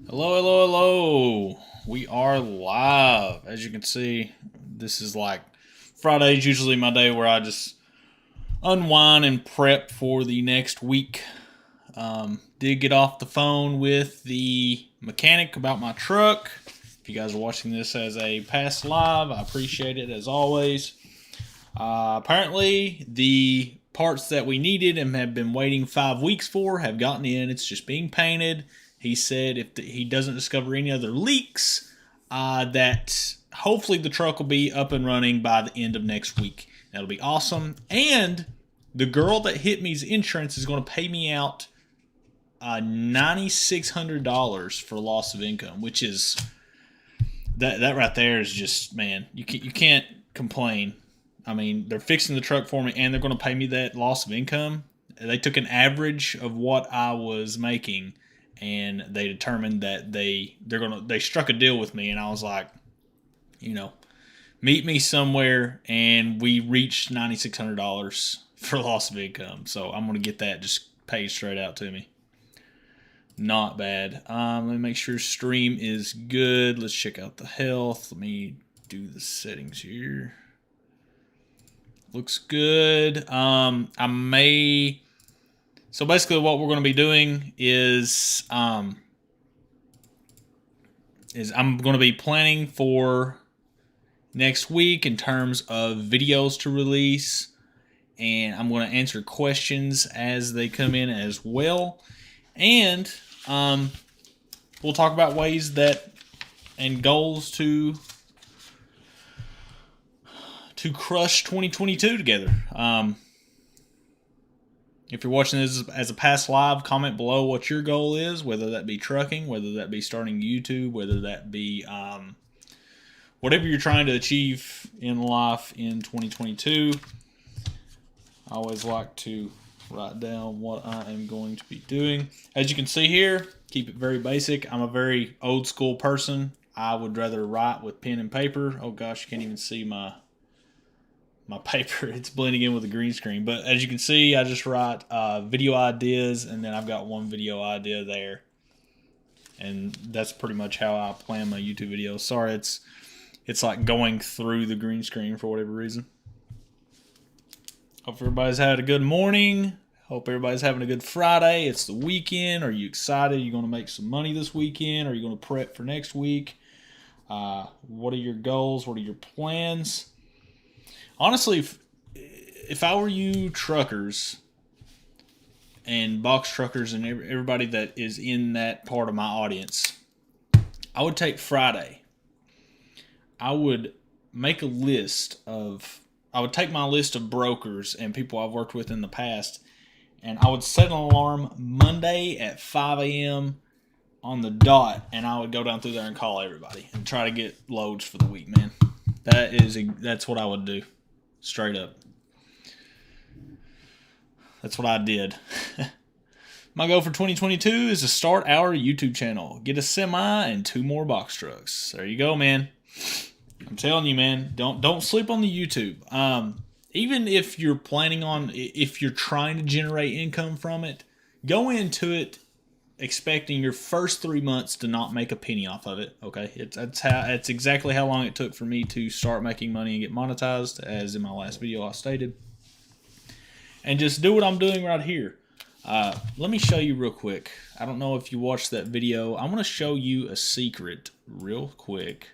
Hello, hello, hello. We are live. As you can see, this is like Friday's usually my day where I just unwind and prep for the next week. Did get off the phone with the mechanic about my truck. If you guys are watching this as a past live, I appreciate it as always. Apparently, the parts that we needed and have been waiting 5 weeks for have gotten in. It's just being painted. He said if he doesn't discover any other leaks, that hopefully the truck will be up and running by the end of next week. That'll be awesome. And the girl that hit me's insurance is going to pay me out $9,600 for loss of income, which is that right there is just, man, you can't complain. I mean, they're fixing the truck for me, and they're going to pay me that loss of income. They took an average of what I was making, and they determined that they struck a deal with me, and I was like, meet me somewhere, and we reached $9,600 for loss of income. So I'm going to get that just paid straight out to me. Not bad. Let me make sure stream is good. Let's check out the health. Let me do the settings here. Looks good. I may. So basically, what we're going to be doing is I'm going to be planning for next week in terms of videos to release, and I'm going to answer questions as they come in as well, and we'll talk about ways that and goals to crush 2022 together. If you're watching this as a past live, comment below what your goal is, whether that be trucking, whether that be starting YouTube, whether that be whatever you're trying to achieve in life in 2022. I always like to write down what I am going to be doing. As you can see here, keep it very basic. I'm a very old school person. I would rather write with pen and paper. Oh gosh, you can't even see my paper. It's blending in with the green screen. But as you can see, I just write video ideas, and then I've got one video idea there. And that's pretty much how I plan my YouTube videos. Sorry, it's like going through the green screen for whatever reason. Hope everybody's had a good morning. Hope everybody's having a good Friday. It's the weekend. Are you excited? Are you going to make some money this weekend? Are you going to prep for next week? What are your goals? What are your plans? Honestly, if I were you truckers and box truckers and everybody that is in that part of my audience, I would take Friday. I would make a list of, I would take my list of brokers and people I've worked with in the past, and I would set an alarm Monday at 5 a.m. on the dot, and I would go down through there and call everybody and try to get loads for the week, man. That's what I would do. Straight up. That's what I did. My goal for 2022 is to start our YouTube channel, get a semi, and 2 more box trucks. There you go, man. I'm telling you, man. Don't sleep on the YouTube. Even if you're if you're trying to generate income from it, go into it expecting your first 3 months to not make a penny off of it. Okay, that's exactly how long it took for me to start making money and get monetized, as in my last video I stated. And just do what I'm doing right here. Let me show you real quick. I don't know if you watched that video. I'm going to show you a secret real quick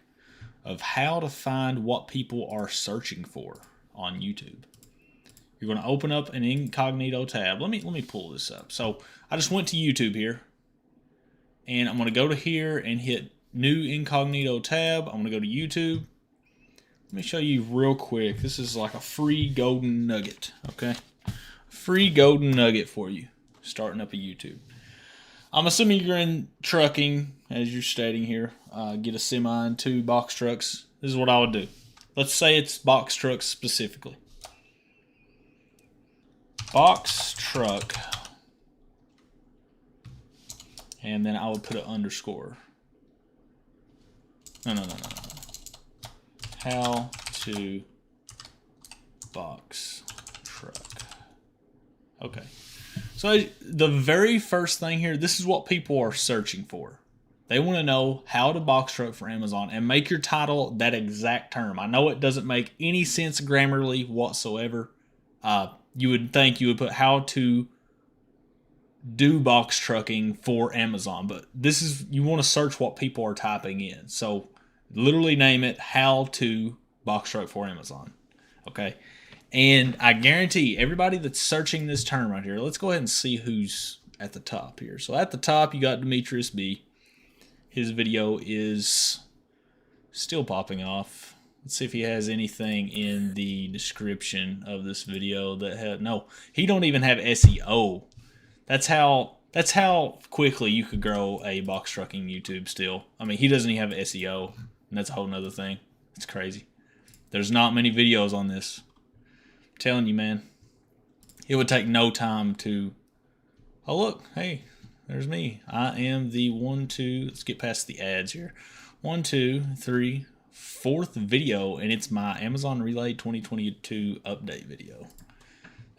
of how to find what people are searching for on YouTube. You're going to open up an incognito tab. Let me pull this up. So I just went to YouTube here, and I'm going to go to here and hit new incognito tab. I'm going to go to YouTube. Let me show you real quick. This is like a free golden nugget, okay? Free golden nugget for you, starting up a YouTube. I'm assuming you're in trucking, as you're stating here. Get a semi and 2 box trucks. This is what I would do. Let's say it's box trucks specifically. Box truck. And then I would put an underscore. No. How to box truck. Okay. So the very first thing here, this is what people are searching for. They want to know how to box truck for Amazon and make your title that exact term. I know it doesn't make any sense grammarly whatsoever. You would think you would put how to do box trucking for Amazon, but this is, you want to search what people are typing in. So literally name it how to box truck for Amazon. Okay. And I guarantee everybody that's searching this term right here, let's go ahead and see who's at the top here. So at the top, you got Demetrius B. His video is still popping off. Let's see if he has anything in the description of this video that had, no, he don't even have SEO. That's how quickly you could grow a box trucking YouTube still. I mean, he doesn't even have SEO, and that's a whole nother thing. It's crazy. There's not many videos on this. I'm telling you, man. It would take no time to... Oh, look. Hey, there's me. I am the 1, 2... Let's get past the ads here. 1, 2, 3, 4th video, and it's my Amazon Relay 2022 update video.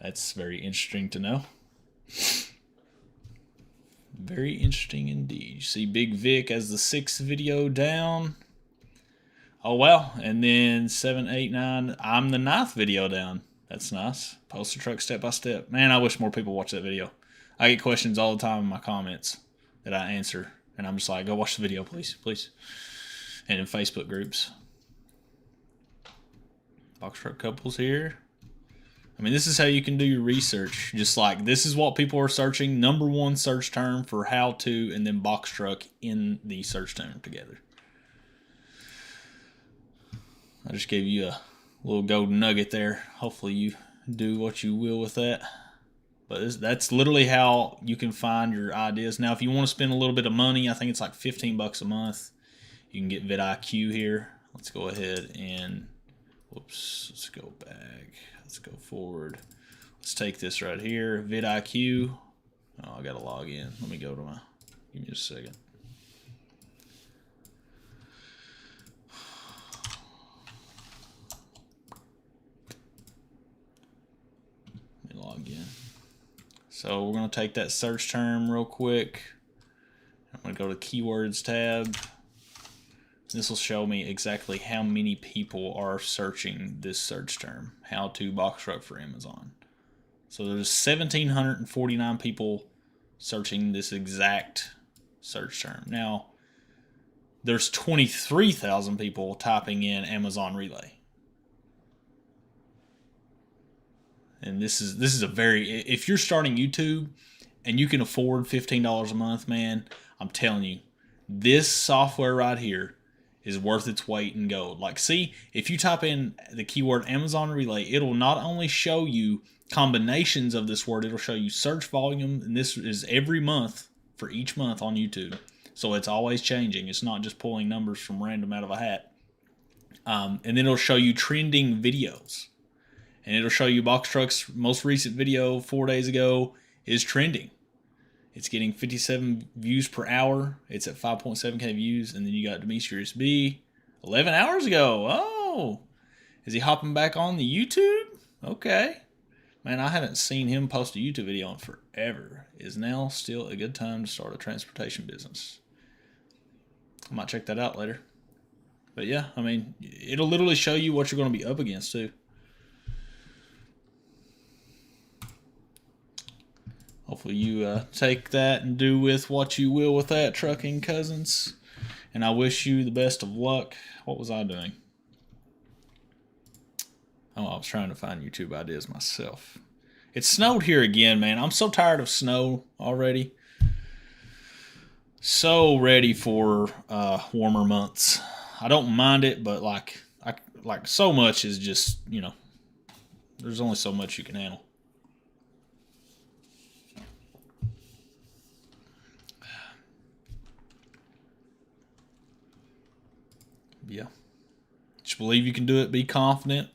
That's very interesting to know. Very interesting indeed. You see Big Vic as the 6th video down. Oh, wow. And then 7, 8, 9. I'm the 9th video down. That's nice. Poster truck step by step. Man, I wish more people watch that video. I get questions all the time in my comments that I answer. And I'm just like, go watch the video, please. Please. And in Facebook groups. Box truck couples here. I mean, this is how you can do your research. Just like, this is what people are searching. #1 search term for how to, and then box truck in the search term together. I just gave you a little golden nugget there. Hopefully you do what you will with that. But that's literally how you can find your ideas. Now, if you want to spend a little bit of money, I think it's like $15 a month. You can get vidIQ here. Let's go ahead and, whoops, let's go back. Let's go forward. Let's take this right here, vidIQ. Oh, I gotta log in. Let me go to my, give me just a second. Let me log in. So we're gonna take that search term real quick. I'm gonna go to Keywords tab. This will show me exactly how many people are searching this search term, how to box truck for Amazon. So there's 1,749 people searching this exact search term. Now, there's 23,000 people typing in Amazon Relay. And this is a very, if you're starting YouTube and you can afford $15 a month, man, I'm telling you, this software right here is worth its weight in gold. Like, see, if you type in the keyword Amazon Relay, it'll not only show you combinations of this word, it'll show you search volume, and this is every month for each month on YouTube. So it's always changing. It's not just pulling numbers from random out of a hat. And then it'll show you trending videos. And it'll show you box truck's most recent video 4 days ago is trending. It's getting 57 views per hour. It's at 5.7K views. And then you got Demetrius B 11 hours ago. Oh, is he hopping back on the YouTube? Okay. Man, I haven't seen him post a YouTube video in forever. Is now still a good time to start a transportation business? I might check that out later. But yeah, I mean, it'll literally show you what you're going to be up against too. Hopefully you take that and do with what you will with that, trucking cousins. And I wish you the best of luck. What was I doing? Oh, I was trying to find YouTube ideas myself. It snowed here again, man. I'm so tired of snow already. So ready for warmer months. I don't mind it, but like so much is just, you know, there's only so much you can handle. Yeah. Just believe you can do it. Be confident.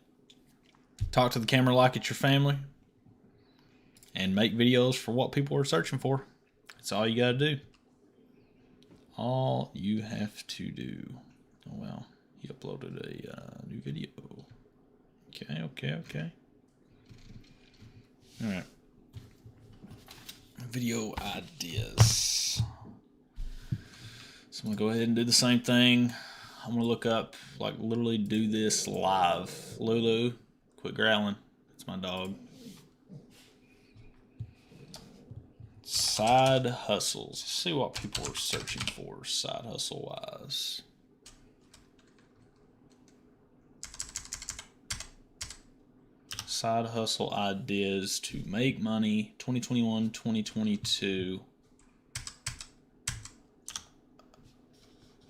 Talk to the camera like it's your family. And make videos for what people are searching for. That's all you got to do. All you have to do. Oh, well. He uploaded a new video. Okay. All right. Video ideas. So I'm going to go ahead and do the same thing. I'm going to look up, like literally do this live. Lulu, quit growling. It's my dog. Side hustles. Let's see what people are searching for side hustle wise. Side hustle ideas to make money 2021, 2022.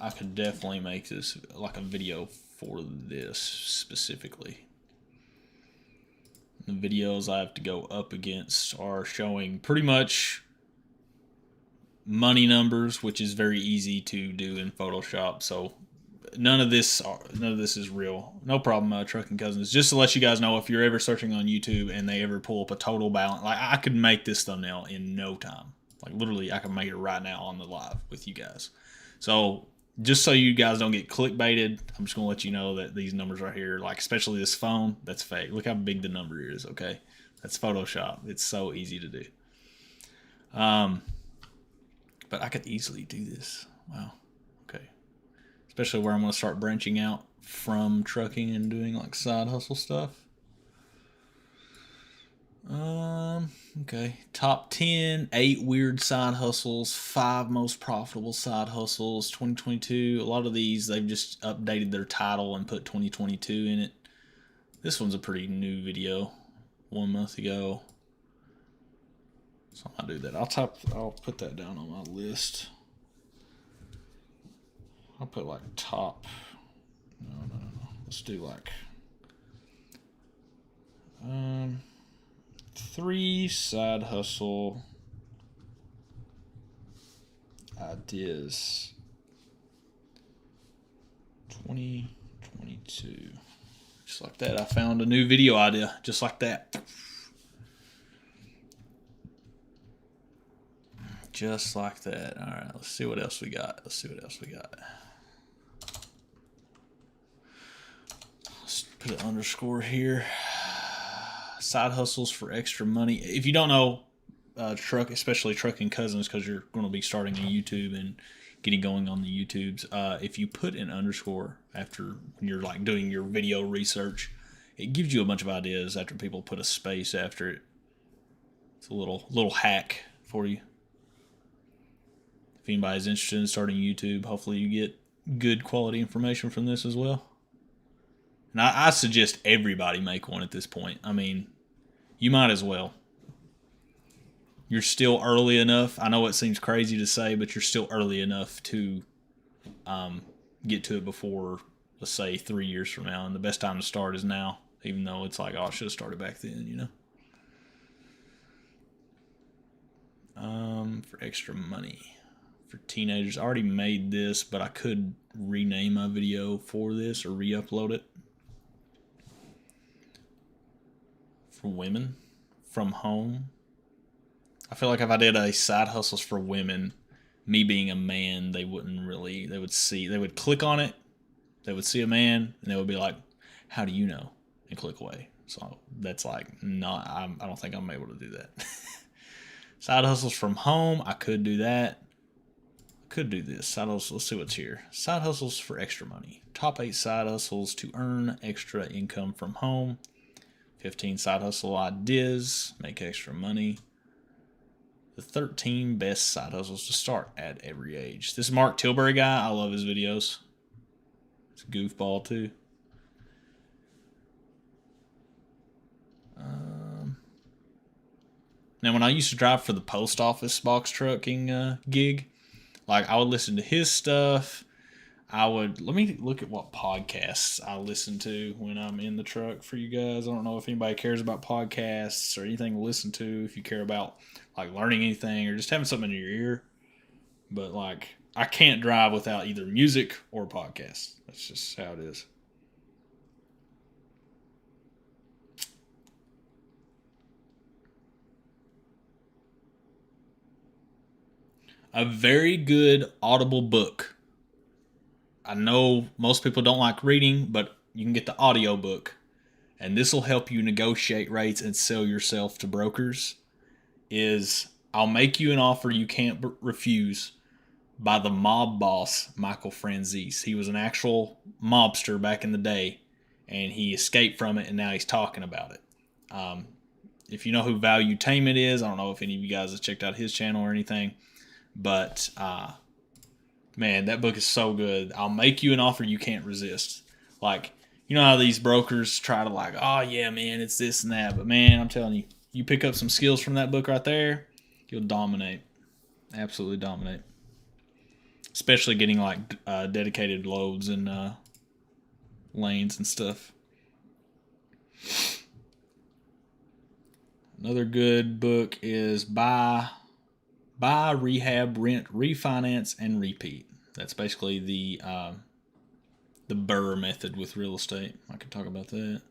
I could definitely make this like a video for this specifically. The videos I have to go up against are showing pretty much money numbers, which is very easy to do in Photoshop. So none of this is real. No problem, Trucking Cousins. Just to let you guys know, if you're ever searching on YouTube and they ever pull up a total balance, like I could make this thumbnail in no time. Like literally, I can make it right now on the live with you guys. So just so you guys don't get clickbaited, I'm just gonna let you know that these numbers right here, like especially this phone, that's fake. Look how big the number is. Okay, that's Photoshop. It's so easy to do. But I could easily do this. Wow. Okay. Especially where I'm going to start branching out from trucking and doing like side hustle stuff. Okay. Top 10, 8 weird side hustles, 5 most profitable side hustles, 2022. A lot of these, they've just updated their title and put 2022 in it. This one's a pretty new video, 1 month ago. So I'll do that. I'll put that down on my list. I'll put like top. No. Let's do like 3 side hustle ideas 2022. Just like that. I found a new video idea just like that. Just like that. All right, let's see what else we got. Let's put an underscore here. Side hustles for extra money. If you don't know, especially Trucking Cousins, because you're going to be starting on YouTube and getting going on the YouTubes. If you put an underscore after when you're like doing your video research, it gives you a bunch of ideas after people put a space after it. It's a little hack for you. If anybody's interested in starting YouTube, hopefully you get good quality information from this as well. And I suggest everybody make one at this point. I mean, you might as well. You're still early enough. I know it seems crazy to say, but you're still early enough to get to it before, let's say, 3 years from now. And the best time to start is now, even though it's like, oh, I should have started back then, you know? For extra money. For teenagers. I already made this, but I could rename my video for this or re-upload it. For women, from home. I feel like if I did a side hustles for women, me being a man, they would click on it, they would see a man, and they would be like, how do you know? And click away. So that's like, I don't think I'm able to do that. Side hustles from home, I could do that. Could do this. Side hustles, let's see what's here. Side hustles for extra money. Top 8 side hustles to earn extra income from home. 15 side hustle ideas, make extra money. The 13 best side hustles to start at every age. This Mark Tilbury guy, I love his videos. It's a goofball too. Now, when I used to drive for the post office box trucking gig, like I would listen to his stuff. Let me look at what podcasts I listen to when I'm in the truck for you guys. I don't know if anybody cares about podcasts or anything to listen to. If you care about like learning anything or just having something in your ear, but like I can't drive without either music or podcasts. That's just how it is. A very good Audible book. I know most people don't like reading, but you can get the audio book. And this will help you negotiate rates and sell yourself to brokers. I'll make you an offer you can't refuse, by the mob boss, Michael Franzese. He was an actual mobster back in the day, and he escaped from it, and now he's talking about it. If you know who Valuetainment is, I don't know if any of you guys have checked out his channel or anything, but man, that book is so good. I'll make you an offer you can't resist. Like, you know how these brokers try to like, oh yeah, man, it's this and that, but man, I'm telling you, you pick up some skills from that book right there, you'll dominate, absolutely dominate. Especially getting like dedicated loads and lanes and stuff. Another good book is Buy, Rehab, Rent, Refinance, and Repeat. That's basically the Burr method with real estate. I could talk about that.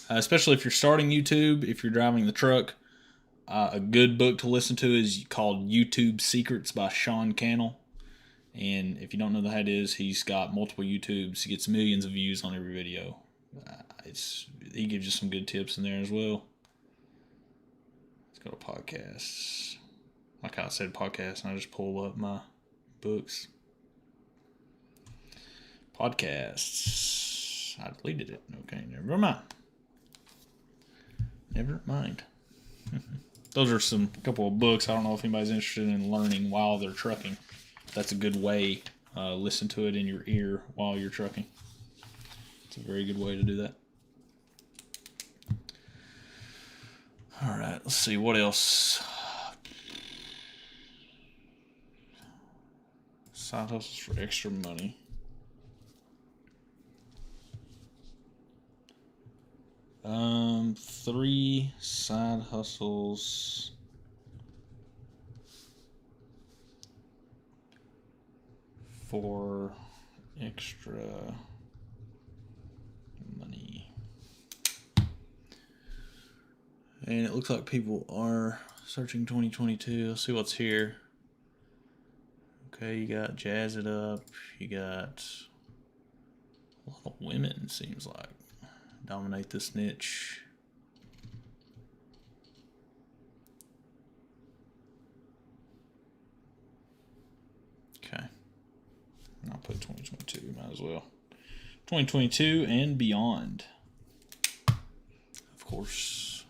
Especially if you're starting YouTube, if you're driving the truck, a good book to listen to is called YouTube Secrets by Sean Cannell. And if you don't know who that is, he's got multiple YouTubes. He gets millions of views on every video. He gives you some good tips in there as well. Let's go to podcasts. Like I said, podcasts, and I just pull up my books. Podcasts. I deleted it. Okay, never mind. Never mind. Those are a couple of books. I don't know if anybody's interested in learning while they're trucking. That's a good way. Listen to it in your ear while you're trucking. It's a very good way to do that. All right, let's see what else. Side hustles for extra money. Three side hustles for extra money. And it looks like people are searching 2022. Let's see what's here. Okay, you got Jazz It Up. You got a lot of women, seems like, dominate this niche. Okay. I'll put 2022, might as well. 2022 and beyond. Of course.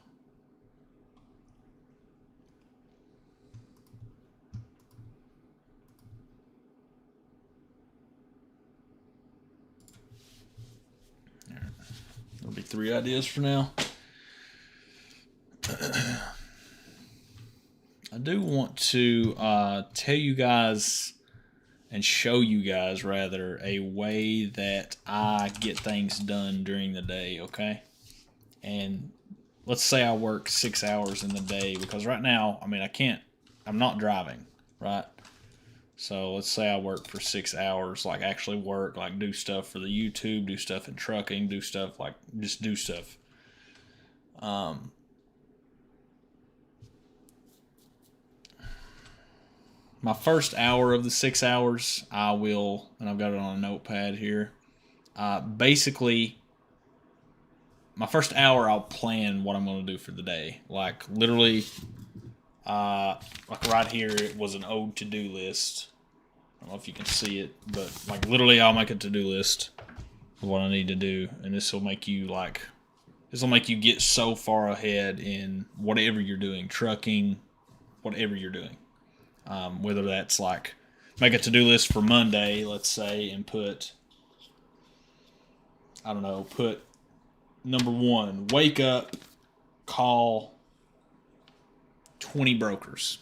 There'll be 3 ideas for now. I do want to tell you guys and show you guys, rather, a way that I get things done during the day, okay? And let's say I work 6 hours in the day, because right now, I mean, I'm not driving, right? So let's say I work for 6 hours, like actually work, like do stuff for the YouTube, do stuff in trucking, do stuff, like just do stuff. My first hour of the 6 hours, I will, and I've got it on a notepad here. Basically, my first hour, I'll plan what I'm going to do for the day. Like literally, like right here, it was an old to-do list. I don't know if you can see it, but like literally, I'll make a to-do list of what I need to do, and this will make you get so far ahead in whatever you're doing, trucking, whatever you're doing. Whether that's like make a to-do list for Monday, let's say, and put number 1, wake up, call 20 brokers,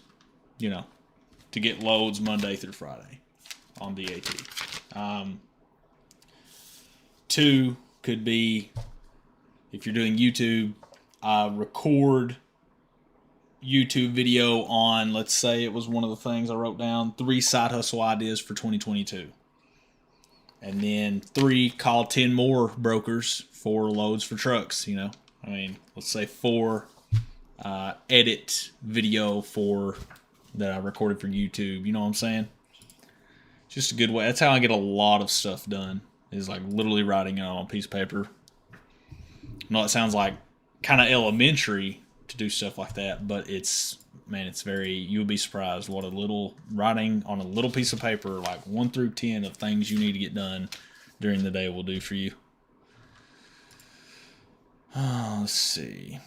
to get loads Monday through Friday on DAT. 2 could be, if you're doing YouTube, record YouTube video on, let's say it was one of the things I wrote down, 3 side hustle ideas for 2022. And then 3, call 10 more brokers for loads for trucks, let's say 4, edit video that I recorded for YouTube, you know what I'm saying? Just a good way. That's how I get a lot of stuff done, is like literally writing it on a piece of paper. I know it sounds like kind of elementary to to do stuff like that, but it's, man, it's very, you'll be surprised what a little writing on a little piece of paper, like 1 through 10 of things you need to get done during the day will do for you. Let's see.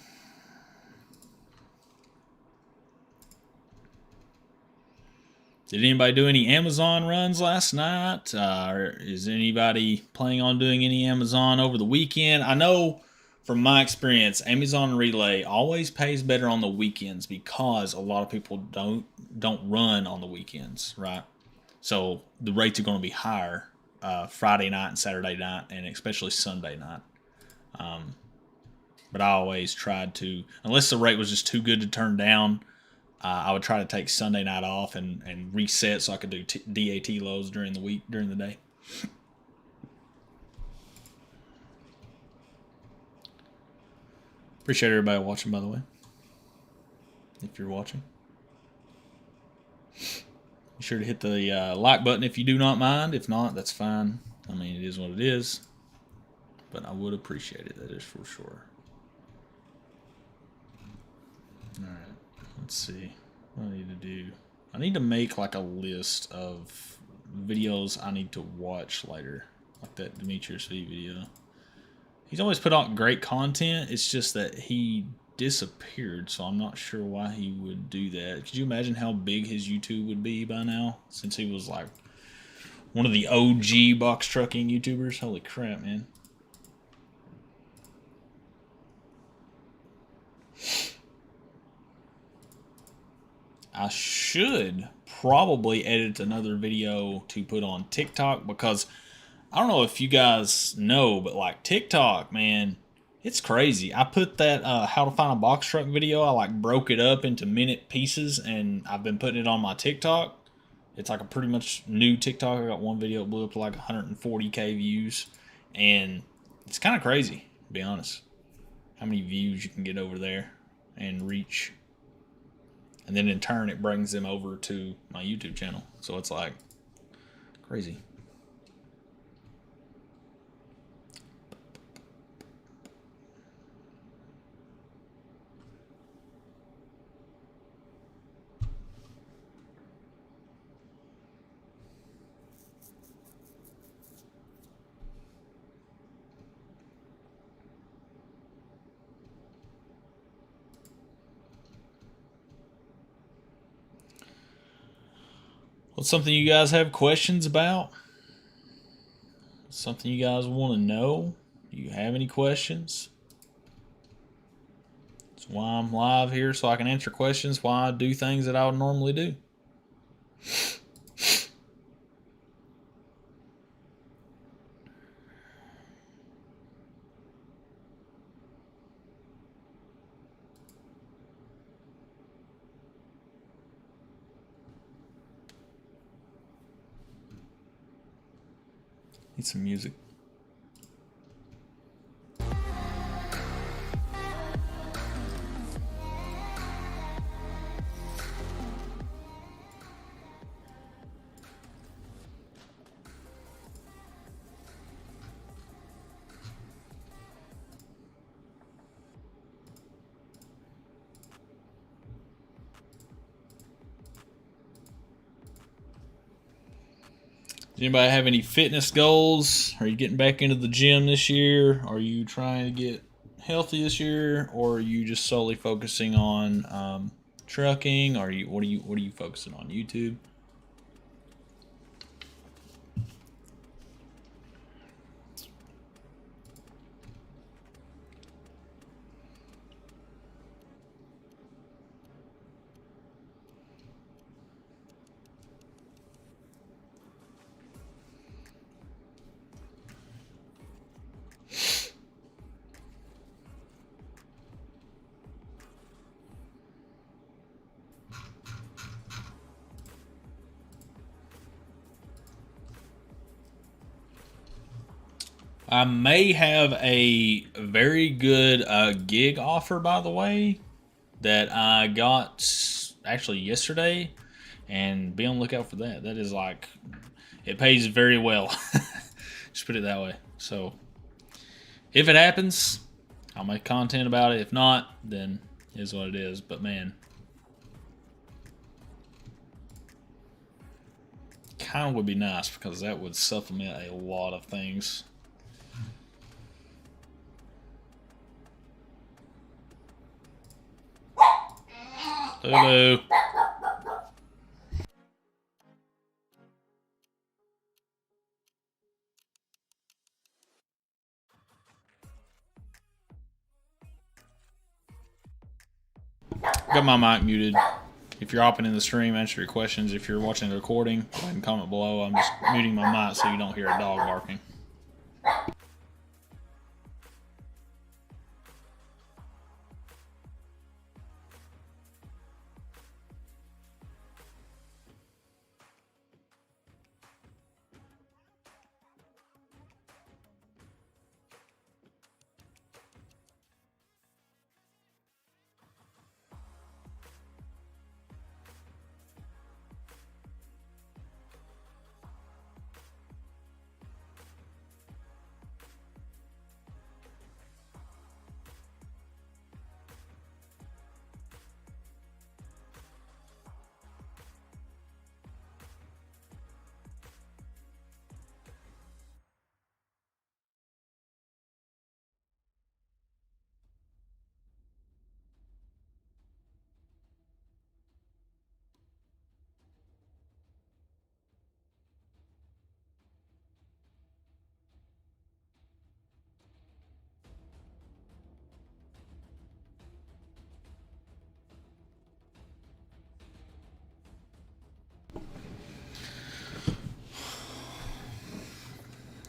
Did anybody do any Amazon runs last night? Or is anybody planning on doing any Amazon over the weekend? I know from my experience, Amazon Relay always pays better on the weekends because a lot of people don't run on the weekends, right? So the rates are going to be higher Friday night and Saturday night, and especially Sunday night. But I always tried to, unless the rate was just too good to turn down, I would try to take Sunday night off and reset so I could do DAT lows during the week, during the day. Appreciate everybody watching, by the way. If you're watching, be sure to hit the like button if you do not mind. If not, that's fine. I mean, it is what it is. But I would appreciate it, that is for sure. Alright, let's see what I need to do. I need to make like a list of videos I need to watch later. Like that Demetrius V video. He's always put out great content. It's just that he disappeared, so I'm not sure why he would do that. Could you imagine how big his YouTube would be by now? Since he was like one of the OG box trucking YouTubers. Holy crap, man. I should probably edit another video to put on TikTok, because I don't know if you guys know, but like TikTok, man, it's crazy. I put that how to find a box truck video. I like broke it up into minute pieces, and I've been putting it on my TikTok. It's like a pretty much new TikTok. I got one video that blew up to like 140K views, and it's kind of crazy, to be honest, how many views you can get over there and reach. And then in turn, it brings them over to my YouTube channel. So it's like crazy. What's something you guys have questions about? Something you guys want to know? Do you have any questions? That's why I'm live here, so I can answer questions, why I do things that I would normally do. Need some music. Does anybody have any fitness goals? Are you getting back into the gym this year? Are you trying to get healthy this year, or are you just solely focusing on trucking? Or what are you focusing on? YouTube? I may have a very good gig offer, by the way, that I got actually yesterday, and be on the lookout for that. That is like, it pays very well. Just put it that way. So if it happens, I'll make content about it. If not, then Is what it is. But man, kind of would be nice because that would supplement a lot of things. Lulu. Got my mic muted. If you're hopping in the stream, answer your questions. If you're watching the recording, go ahead and comment below. I'm just muting my mic so you don't hear a dog barking.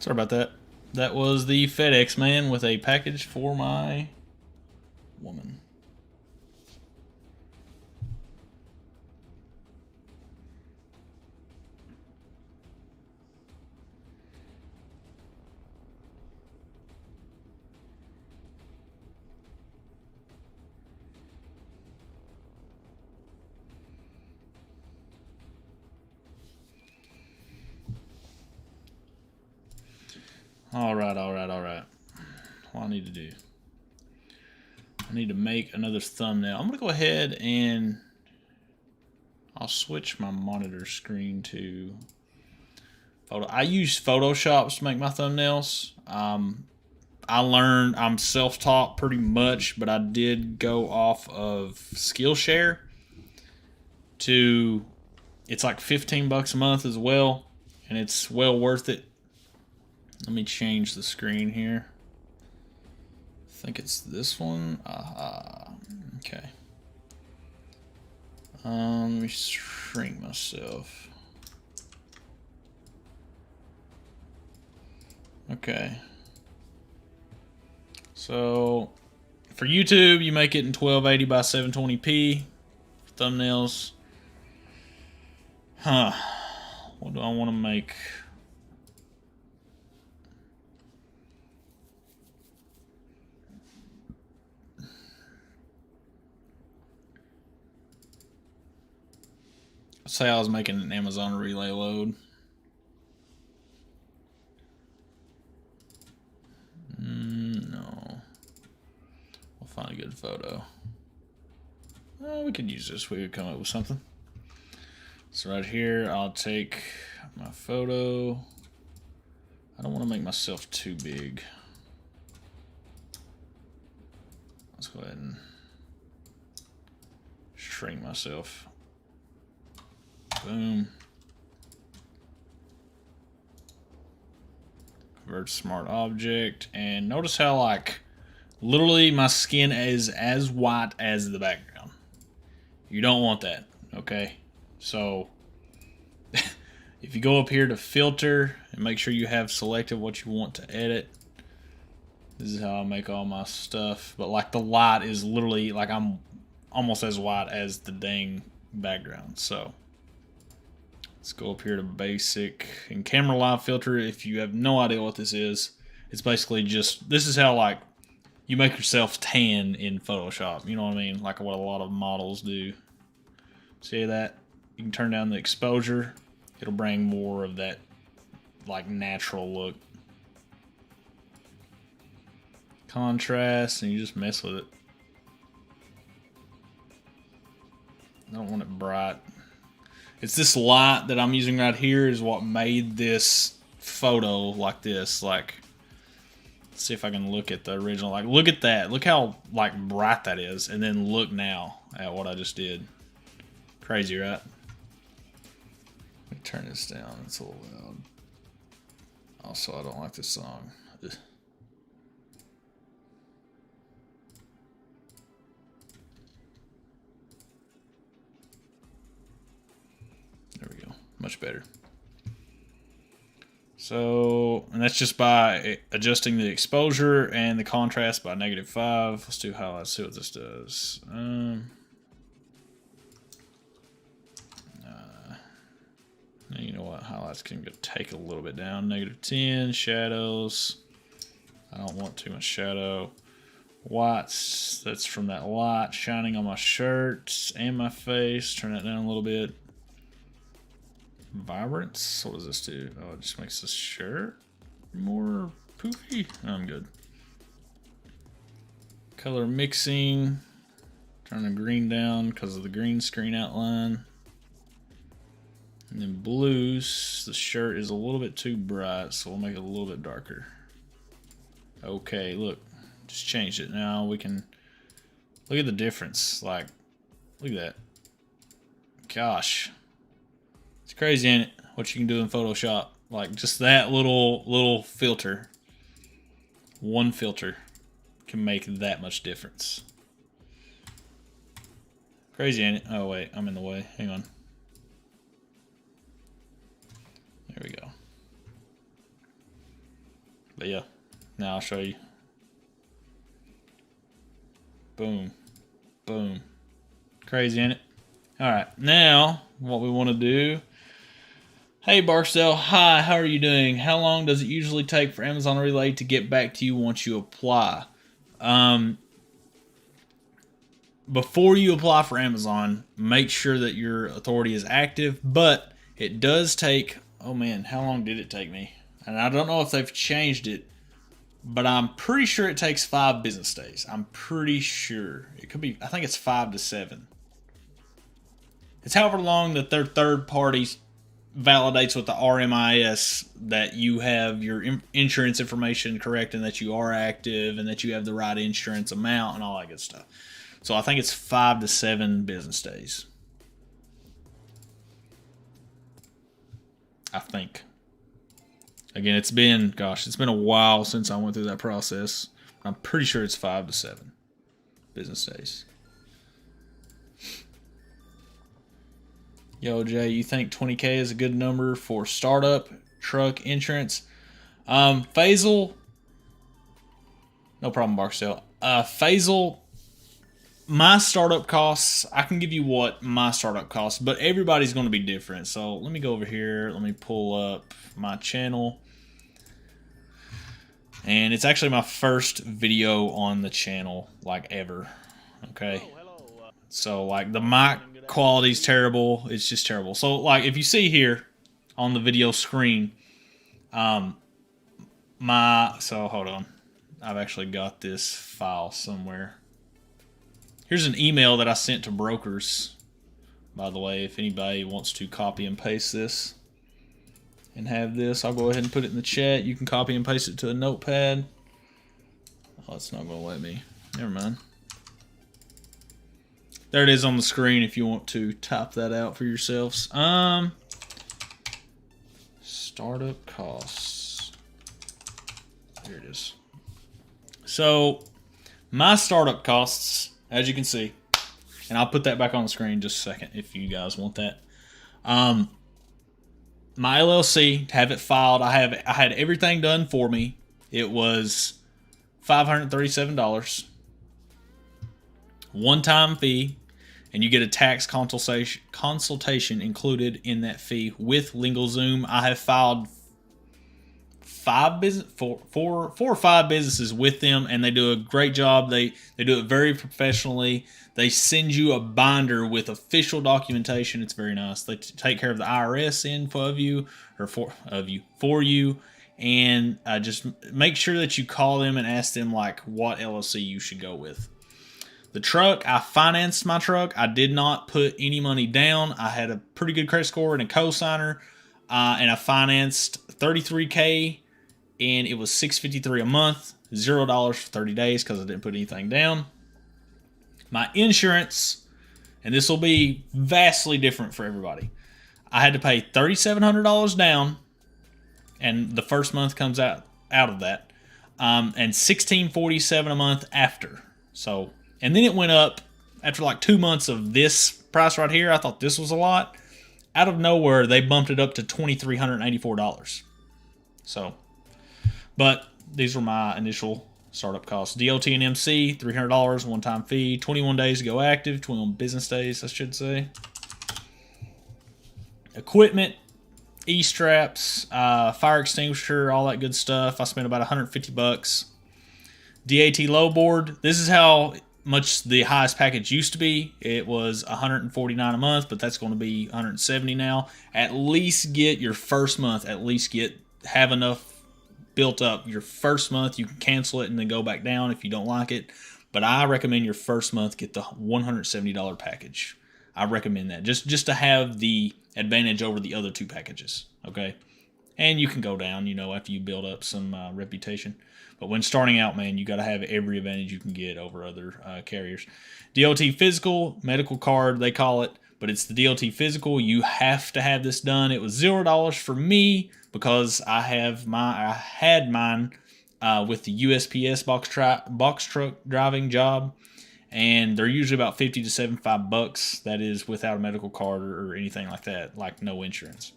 Sorry about that. That was the FedEx man with a package for my woman. All right. What I need to do? I need to make another thumbnail. I'm gonna go ahead and I'll switch my monitor screen to photo. I use Photoshop to make my thumbnails. I'm self-taught pretty much, but I did go off of Skillshare to, it's like $15 a month as well, and it's well worth it. Let me change the screen here. I think it's this one. Okay. Let me shrink myself. Okay. So for YouTube, you make it in 1280 by 720p. Thumbnails. What do I want to make? Say I was making an Amazon relay load. No. We'll find a good photo. We could use this. We could come up with something. So right here, I'll take my photo. I don't want to make myself too big. Let's go ahead and shrink myself. Boom. Convert to smart object. And notice how, like, literally my skin is as white as the background. You don't want that, okay? So if you go up here to filter and make sure you have selected what you want to edit. This is how I make all my stuff. But like the light is literally like I'm almost as white as the dang background. So let's go up here to basic and camera live filter. If you have no idea what this is, it's basically just, this is how like you make yourself tan in Photoshop. You know what I mean? Like what a lot of models do. See that? You can turn down the exposure. It'll bring more of that like natural look. Contrast, and you just mess with it. I don't want it bright. It's this light that I'm using right here is what made this photo like this. Like, let's see if I can look at the original. Like, look at that. Look how like bright that is, and then look now at what I just did. Crazy, right? Let me turn this down. It's a little loud. Also, I don't like this song. Ugh. There we go. Much better. So, and that's just by adjusting the exposure and the contrast by -5. Let's do highlights, see what this does. You know what? Highlights can take a little bit down. -10. Shadows. I don't want too much shadow. Whites. That's from that light shining on my shirt and my face. Turn that down a little bit. Vibrance. What does this do? Oh, it just makes this shirt more poofy. I'm good. Color mixing. Turn the green down because of the green screen outline. And then blues, the shirt is a little bit too bright, so we'll make it a little bit darker. Okay, look, just changed it. Now we can look at the difference. Like, look at that. Gosh, it's crazy, ain't it? What you can do in Photoshop. Like just that little filter, one filter can make that much difference. Crazy, ain't it? Oh wait, I'm in the way. Hang on. There we go. But yeah, now I'll show you. Boom. Boom. Crazy, ain't it? Alright, now what we want to do. Hey Barcel, hi, how are you doing? How long does it usually take for Amazon Relay to get back to you once you apply? Before you apply for Amazon, make sure that your authority is active, but it does take, oh man, how long did it take me? And I don't know if they've changed it, but I'm pretty sure it takes 5 business days. I'm pretty sure. It could be, I think it's 5 to 7. It's however long that their third party validates with the RMIS that you have your insurance information correct and that you are active and that you have the right insurance amount and all that good stuff. So I think it's 5 to 7 business days. I think. Again, it's been a while since I went through that process. I'm pretty sure it's 5 to 7 business days. Yo, Jay, you think 20K is a good number for startup truck insurance? Faisal, no problem, Barksdale. Faisal, my startup costs, I can give you what my startup costs, but everybody's going to be different. So let me go over here. Let me pull up my channel. And it's actually my first video on the channel, like ever. Okay. So like the mic quality's terrible. It's just terrible. So like if you see here on the video screen, so hold on. I've actually got this file somewhere. Here's an email that I sent to brokers, by the way, if anybody wants to copy and paste this and have this. I'll go ahead and put it in the chat. You can copy and paste it to a notepad. Oh, it's not going to let me. Never mind. There it is on the screen if you want to type that out for yourselves. Startup costs. Here it is. So, my startup costs, as you can see, and I'll put that back on the screen in just a second if you guys want that. My LLC, to have it filed, I had everything done for me. It was $537. One-time fee, and you get a tax consultation included in that fee with LegalZoom. I have filed four or five businesses with them, and they do a great job. They do it very professionally. They send you a binder with official documentation. It's very nice. They take care of the IRS info of you, or for you, and just make sure that you call them and ask them like what LLC you should go with. The truck, I financed my truck. I did not put any money down. I had a pretty good credit score and a co-signer, and I financed $33K, and it was $653 a month, $0 for 30 days because I didn't put anything down. My insurance, and this will be vastly different for everybody. I had to pay $3,700 down, and the first month comes out of that, and $1,647 a month after. So, and then it went up after like 2 months of this price right here. I thought this was a lot. Out of nowhere, they bumped it up to $2,384. So, but these were my initial startup costs. DOT and MC, $300, one-time fee, 21 days to go active, 21 business days, I should say. Equipment, E-straps, fire extinguisher, all that good stuff. I spent about $150. DAT low board. This is how much the highest package used to be. It was $149 a month, but that's going to be $170 now. At least get your first month. Have enough built up. Your first month, you can cancel it and then go back down if you don't like it. But I recommend your first month get the $170 package. I recommend that just to have the advantage over the other two packages. Okay, and you can go down, after you build up some reputation. But when starting out, man, you got to have every advantage you can get over other carriers. DOT physical, medical card, they call it, but it's the DOT physical. You have to have this done. It was $0 for me because I had mine with the USPS box truck driving job, and they're usually about $50 to $75. That is without a medical card or anything like that, like no insurance.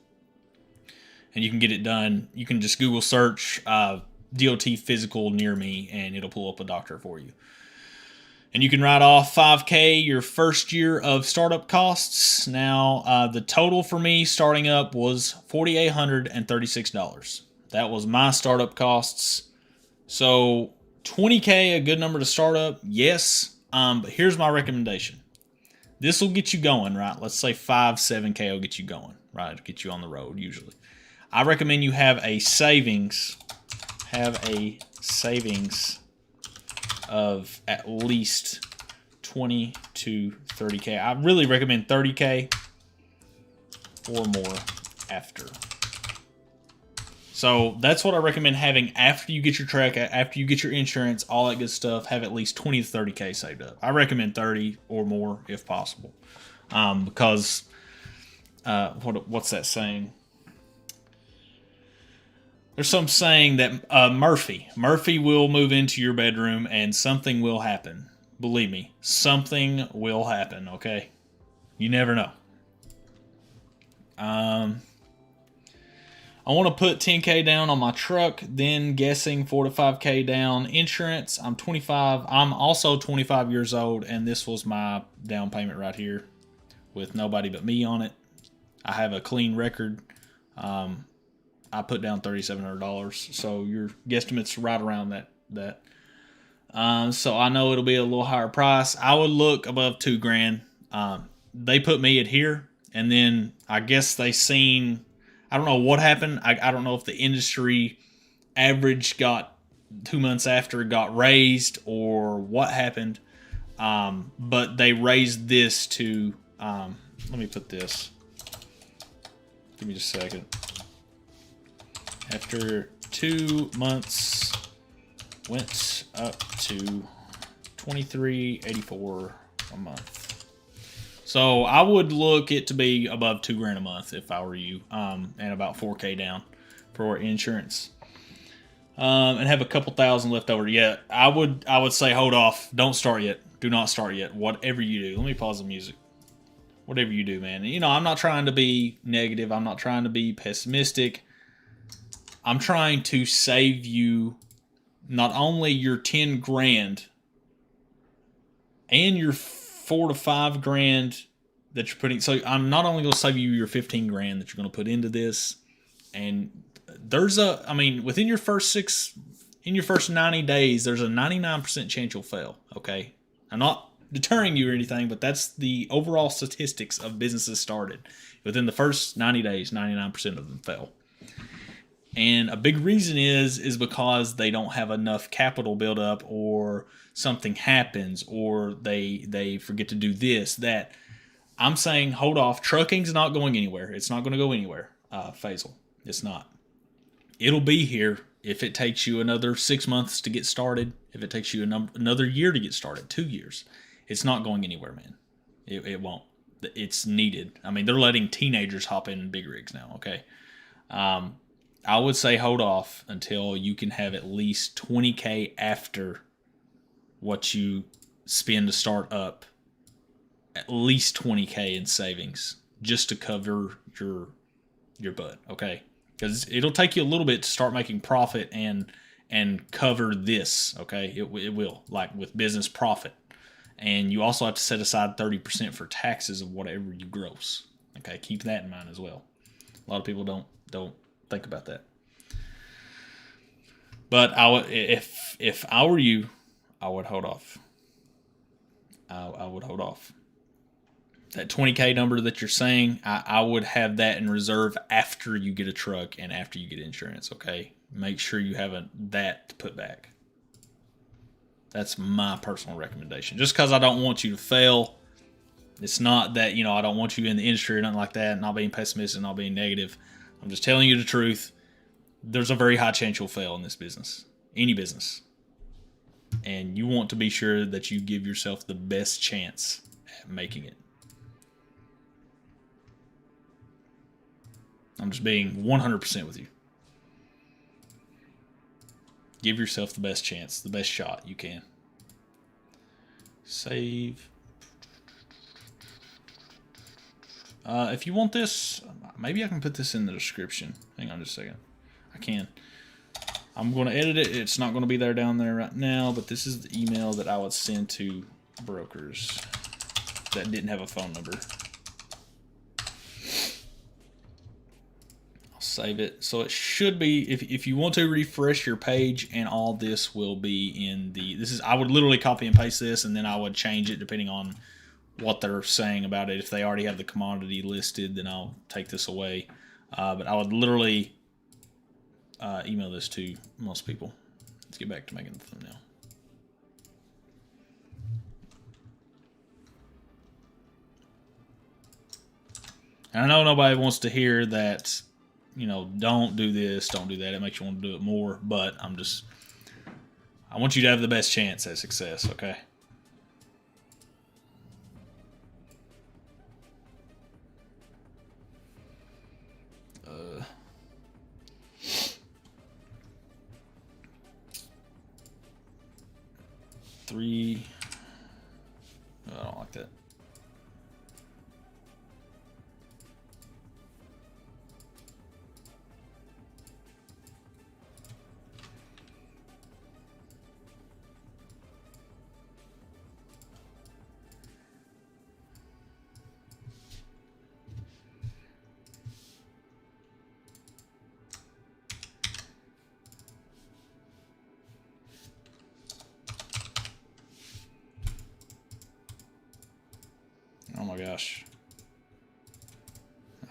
And you can get it done. You can just Google search DOT physical near me, and it'll pull up a doctor for you. And you can write off $5K your first year of startup costs. Now, the total for me starting up was $4,836. That was my startup costs. So $20K, a good number to start up? Yes. But here's my recommendation. This will get you going, right? Let's say $7K will get you going, right? It'll get you on the road usually. I recommend you have a savings of at least 20 to 30K. I really recommend 30K or more after. So that's what I recommend having after you get your truck, after you get your insurance, all that good stuff. Have at least 20 to 30K saved up. I recommend 30 or more if possible, because what's that saying? There's some saying that Murphy will move into your bedroom and something will happen. Believe me, something will happen, okay? You never know. I want to put 10K down on my truck, then guessing 4 to 5K down. Insurance, I'm 25. I'm also 25 years old, and this was my down payment right here with nobody but me on it. I have a clean record. I put down $3,700, so your guesstimate's right around that. So I know it'll be a little higher price. I would look above $2,000. They put me at here, and then I guess they seen. I don't know what happened. I don't know if the industry average got 2 months after got raised or what happened. But they raised this to. Let me put this. Give me just a second. After 2 months, went up to $2,384 a month. So I would look it to be above $2,000 a month if I were you, and about $4K down for insurance, and have a couple thousand left over. Yeah, I would say hold off. Don't start yet. Do not start yet. Whatever you do, let me pause the music. Whatever you do, man. I'm not trying to be negative. I'm not trying to be pessimistic. I'm trying to save you not only your $10,000 and your $4,000 to $5,000 that you're putting. So I'm not only going to save you your $15,000 that you're going to put into this, and within your first 90 days, there's a 99% chance you'll fail. Okay, I'm not deterring you or anything, but that's the overall statistics of businesses started. Within the first 90 days, 99% of them fail. And a big reason is because they don't have enough capital built up, or something happens, or they forget to do this, that. I'm saying hold off. Trucking's not going anywhere. It's not going to go anywhere, Faisal. It's not. It'll be here if it takes you another 6 months to get started, if it takes you another year to get started, 2 years. It's not going anywhere, man. It won't. It's needed. I mean, they're letting teenagers hop in big rigs now, okay? I would say hold off until you can have at least 20K after what you spend to start up, at least 20K in savings just to cover your butt, okay? Because it'll take you a little bit to start making profit and cover this, okay? It will, like with business profit. And you also have to set aside 30% for taxes of whatever you gross. Okay, keep that in mind as well. A lot of people don't think about that. But if I were you, I would hold off. I would hold off. That 20K number that you're saying, I would have that in reserve after you get a truck and after you get insurance, okay? Make sure you have that to put back. That's my personal recommendation. Just because I don't want you to fail. It's not that, I don't want you in the industry or nothing like that, not being pessimistic, not being negative. I'm just telling you the truth. There's a very high chance you'll fail in this business. Any business. And you want to be sure that you give yourself the best chance at making it. I'm just being 100% with you. Give yourself the best chance, the best shot you can. Save. If you want this, maybe I can put this in the description. Hang on just a second. I can. I'm going to edit it. It's not going to be down there right now, but this is the email that I would send to brokers that didn't have a phone number. Save it. So it should be, if you want to refresh your page, and all this will be in I would literally copy and paste this, and then I would change it depending on what they're saying about it. If they already have the commodity listed, then I'll take this away. But I would literally email this to most people. Let's get back to making the thumbnail. And I know nobody wants to hear that, don't do this, don't do that. It makes you want to do it more. But I want you to have the best chance at success, okay? Three. Oh, I don't like that. Oh my gosh.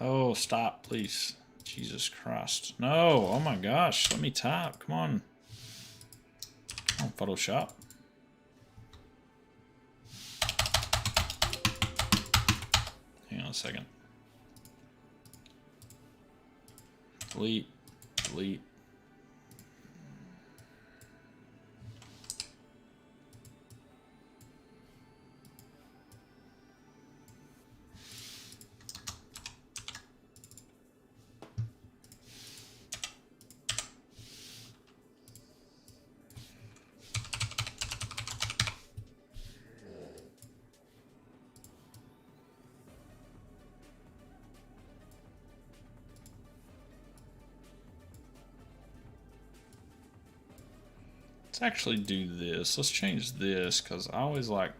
Oh, stop, please. Jesus Christ. No. Oh my gosh. Let me type. Come on. Oh, Photoshop. Hang on a second. Delete. Delete. Let's actually do this. Let's change this, because I always like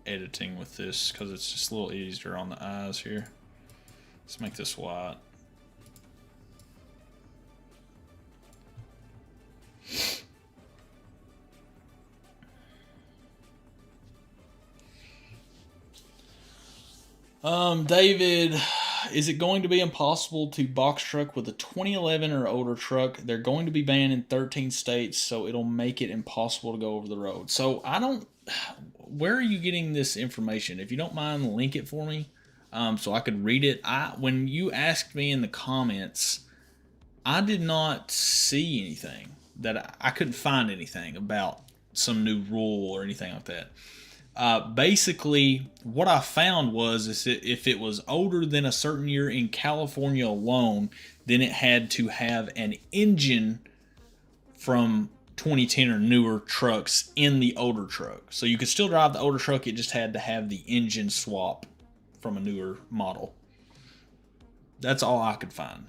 editing with this, because it's just a little easier on the eyes here. Let's make this white. David, is it going to be impossible to box truck with a 2011 or older truck? They're going to be banned in 13 states, so it'll make it impossible to go over the road. So I don't. Where are you getting this information? If you don't mind, link it for me, so I could read it. When you asked me in the comments, I did not see anything that I couldn't find anything about some new rule or anything like that. Basically, what I found was is that if it was older than a certain year in California alone, then it had to have an engine from 2010 or newer trucks in the older truck. So you could still drive the older truck, it just had to have the engine swap from a newer model. That's all I could find.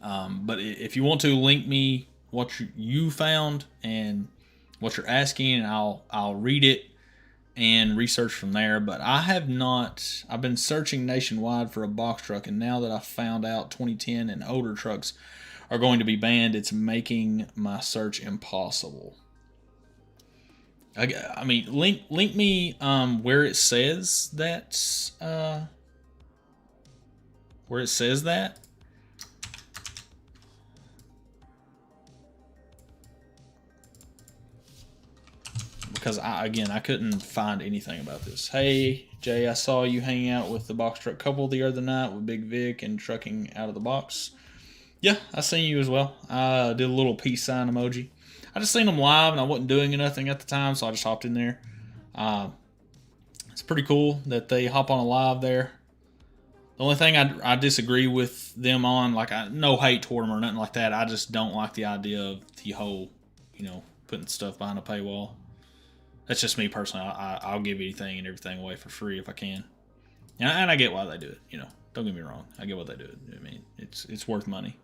But if you want to, link me what you found and what you're asking, and I'll read it and research from there. But I have not. I've been searching nationwide for a box truck, and now that I found out 2010 and older trucks are going to be banned, it's making my search impossible. I mean, link me where it says that. Where it says that. Because I couldn't find anything about this. Hey Jay, I saw you hanging out with the box truck couple the other night with Big Vic and trucking out of the box. Yeah, I seen you as well. I did a little peace sign emoji. I just seen them live and I wasn't doing nothing at the time, so I just hopped in there. It's pretty cool that they hop on a live there. The only thing I disagree with them on, like, no hate toward them or nothing like that. I just don't like the idea of the whole, putting stuff behind a paywall. That's just me personally. I'll give anything and everything away for free if I can. And I get why they do it. Don't get me wrong. I get why they do it. I mean, it's worth money.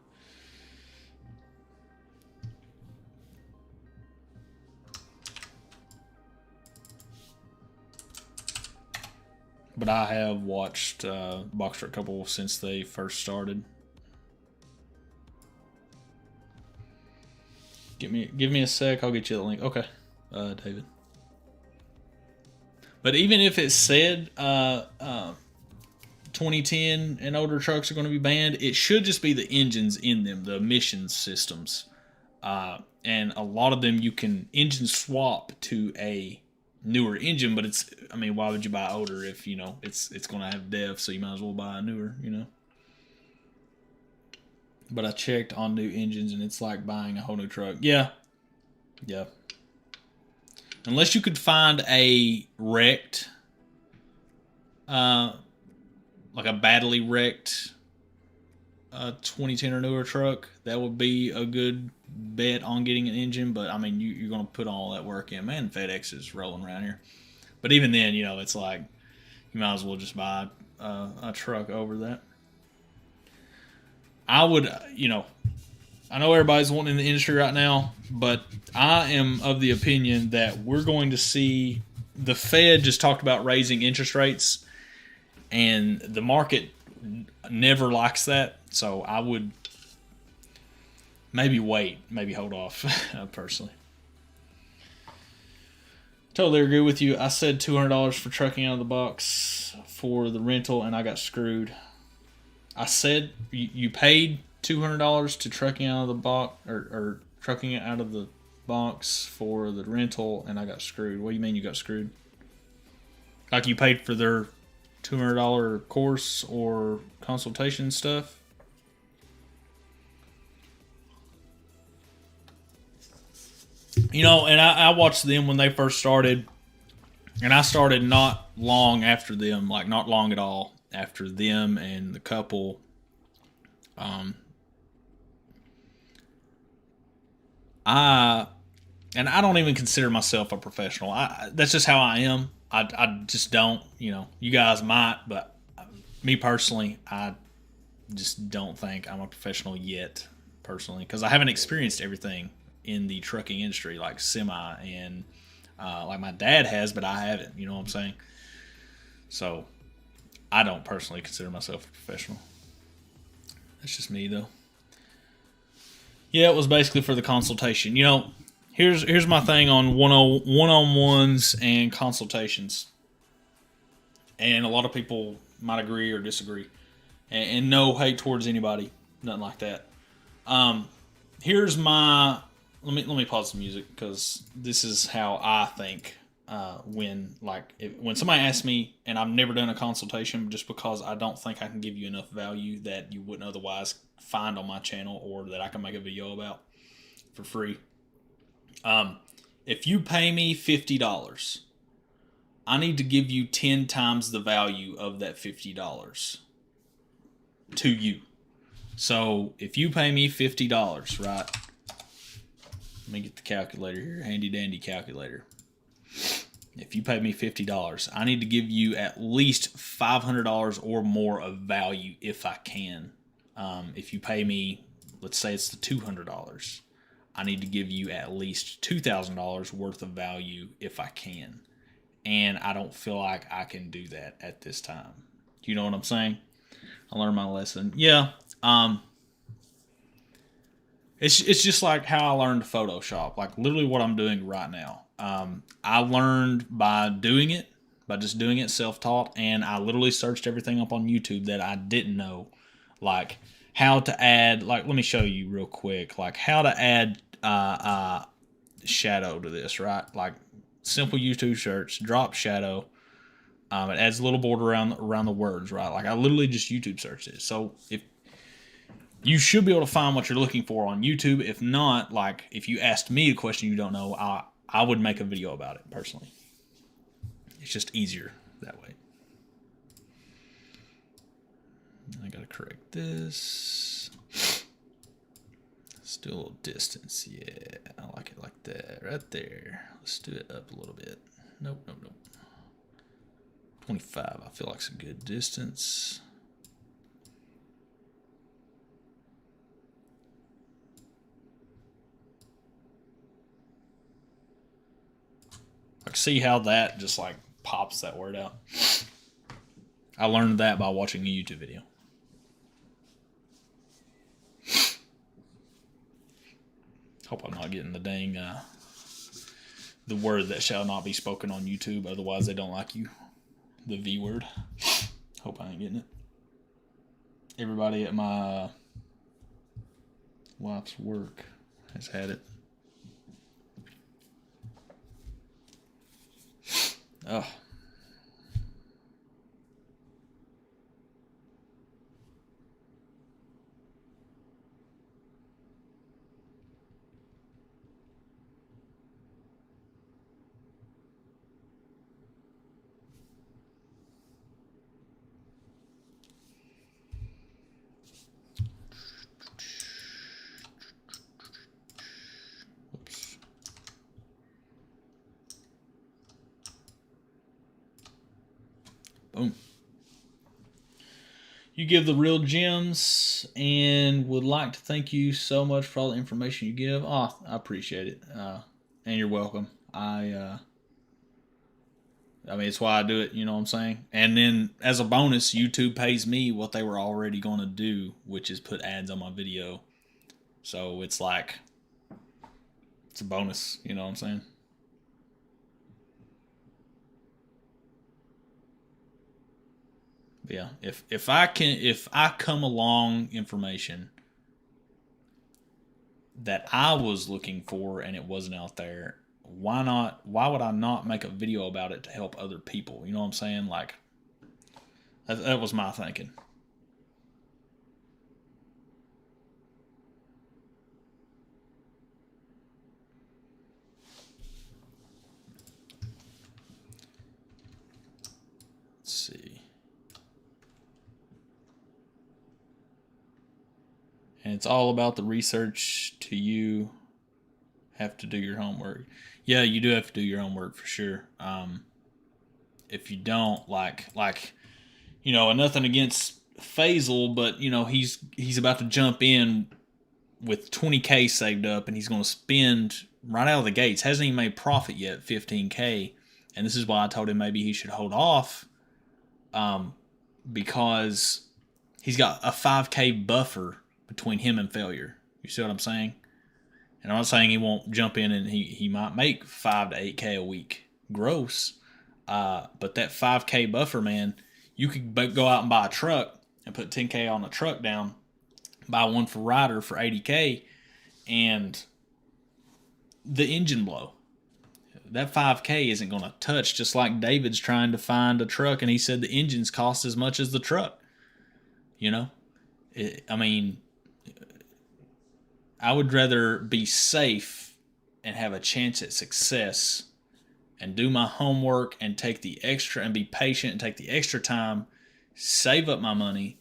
But I have watched Box Truck Couple since they first started. Give me a sec. I'll get you the link. Okay, David. But even if it said 2010 and older trucks are going to be banned, it should just be the engines in them, the emissions systems. And a lot of them you can engine swap to a newer engine, but why would you buy older if, it's going to have DEF, so you might as well buy a newer, But I checked on new engines and it's like buying a whole new truck. Yeah. Unless you could find a wrecked, like a badly wrecked 2010 or newer truck, that would be a good bet on getting an engine. But, you're going to put all that work in. Man, FedEx is rolling around here. But even then, it's like you might as well just buy a truck over that. I would, I know everybody's wanting in the industry right now, but I am of the opinion that we're going to see the Fed just talked about raising interest rates, and the market never likes that. So I would maybe hold off personally. Totally agree with you. I said $200 for trucking out of the box for the rental, and I got screwed. I said you paid $200 to trucking out of the box or trucking it out of the box for the rental, and I got screwed. What do you mean you got screwed? Like you paid for their $200 course or consultation stuff? And I watched them when they first started, and I started not long after them, like not long at all after them and the couple. I don't even consider myself a professional. That's just how I am. I just don't, you guys might, but me personally, I just don't think I'm a professional yet, personally, because I haven't experienced everything in the trucking industry like semi and like my dad has, but I haven't, you know what I'm saying? So I don't personally consider myself a professional. That's just me, though. Yeah, it was basically for the consultation. Here's my thing on one-on-ones and consultations. And a lot of people might agree or disagree. and no hate towards anybody, nothing like that. Here's my let me pause the music because this is how I think when when somebody asks me and I've never done a consultation just because I don't think I can give you enough value that you wouldn't otherwise find on my channel or that I can make a video about for free. If you pay me $50, I need to give you 10 times the value of that $50 to you. So if you pay me $50, right? Let me get the calculator here, handy dandy calculator. If you pay me $50, I need to give you at least $500 or more of value if I can. If you pay me, let's say it's the $200, I need to give you at least $2,000 worth of value if I can. And I don't feel like I can do that at this time. Do you know what I'm saying? I learned my lesson. Yeah. It's just like how I learned Photoshop, like literally what I'm doing right now. I learned by doing it, by just doing it self-taught, and I literally searched everything up on YouTube that I didn't know, like how to add, like let me show you real quick, like how to add shadow to this, right? Like simple YouTube search, drop shadow. It adds a little border around the words, right? Like I literally just YouTube searched it. So if you should be able to find what you're looking for on YouTube. If not, like if you asked me a question you don't know, I would make a video about it personally. It's just easier that way. I gotta correct this. Let's do a little distance. Yeah, I like it like that. Right there. Let's do it up a little bit. Nope. 25, I feel like it's a good distance. Like, see how that just like pops that word out? I learned that by watching a YouTube video. Hope I'm not getting the dang the word that shall not be spoken on YouTube, otherwise they don't like you. The V word. Hope I ain't getting it. Everybody at my wife's work has had it. Oh. Oops. Boom. You give the real gems and would like to thank you so much for all the information you give. Oh, I appreciate it. And you're welcome. I mean, it's why I do it, you know what I'm saying? And then as a bonus, YouTube pays me what they were already going to do, which is put ads on my video. So it's like, it's a bonus, you know what I'm saying? But yeah, if I come along information that I was looking for and it wasn't out there, why would I not make a video about it to help other people? You know what I'm saying? Like that was my thinking. Let's see. And it's all about the research to you have to do your homework. Yeah, you do have to do your homework for sure. If you don't, like, you know, nothing against Faisal, but you know, he's about to jump in with 20K saved up, and he's going to spend right out of the gates. Hasn't even made profit yet, 15K, and this is why I told him maybe he should hold off, because he's got a 5K buffer between him and failure. You see what I'm saying? And I'm not saying he won't jump in and he might make 5 to 8K a week gross. But that 5K buffer, man, you could go out and buy a truck and put 10K on a truck down, buy one for Ryder for 80K, and the engine blow. That 5K isn't going to touch, just like David's trying to find a truck, and he said the engines cost as much as the truck. You know? I mean, I would rather be safe and have a chance at success and do my homework and take the extra and be patient and take the extra time, save up my money,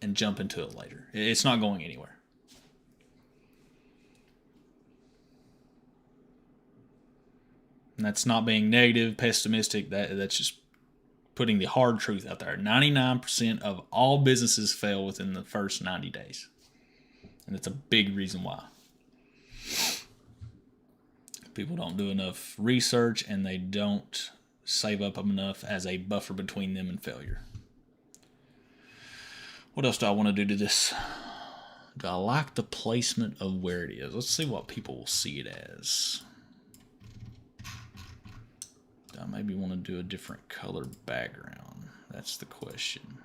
and jump into it later. It's not going anywhere. And that's not being negative, pessimistic. That's just putting the hard truth out there. 99% of all businesses fail within the first 90 days. And it's a big reason why. People don't do enough research and they don't save up enough as a buffer between them and failure. What else do I want to do to this? Do I like the placement of where it is? Let's see what people will see it as. Do I maybe want to do a different color background? That's the question.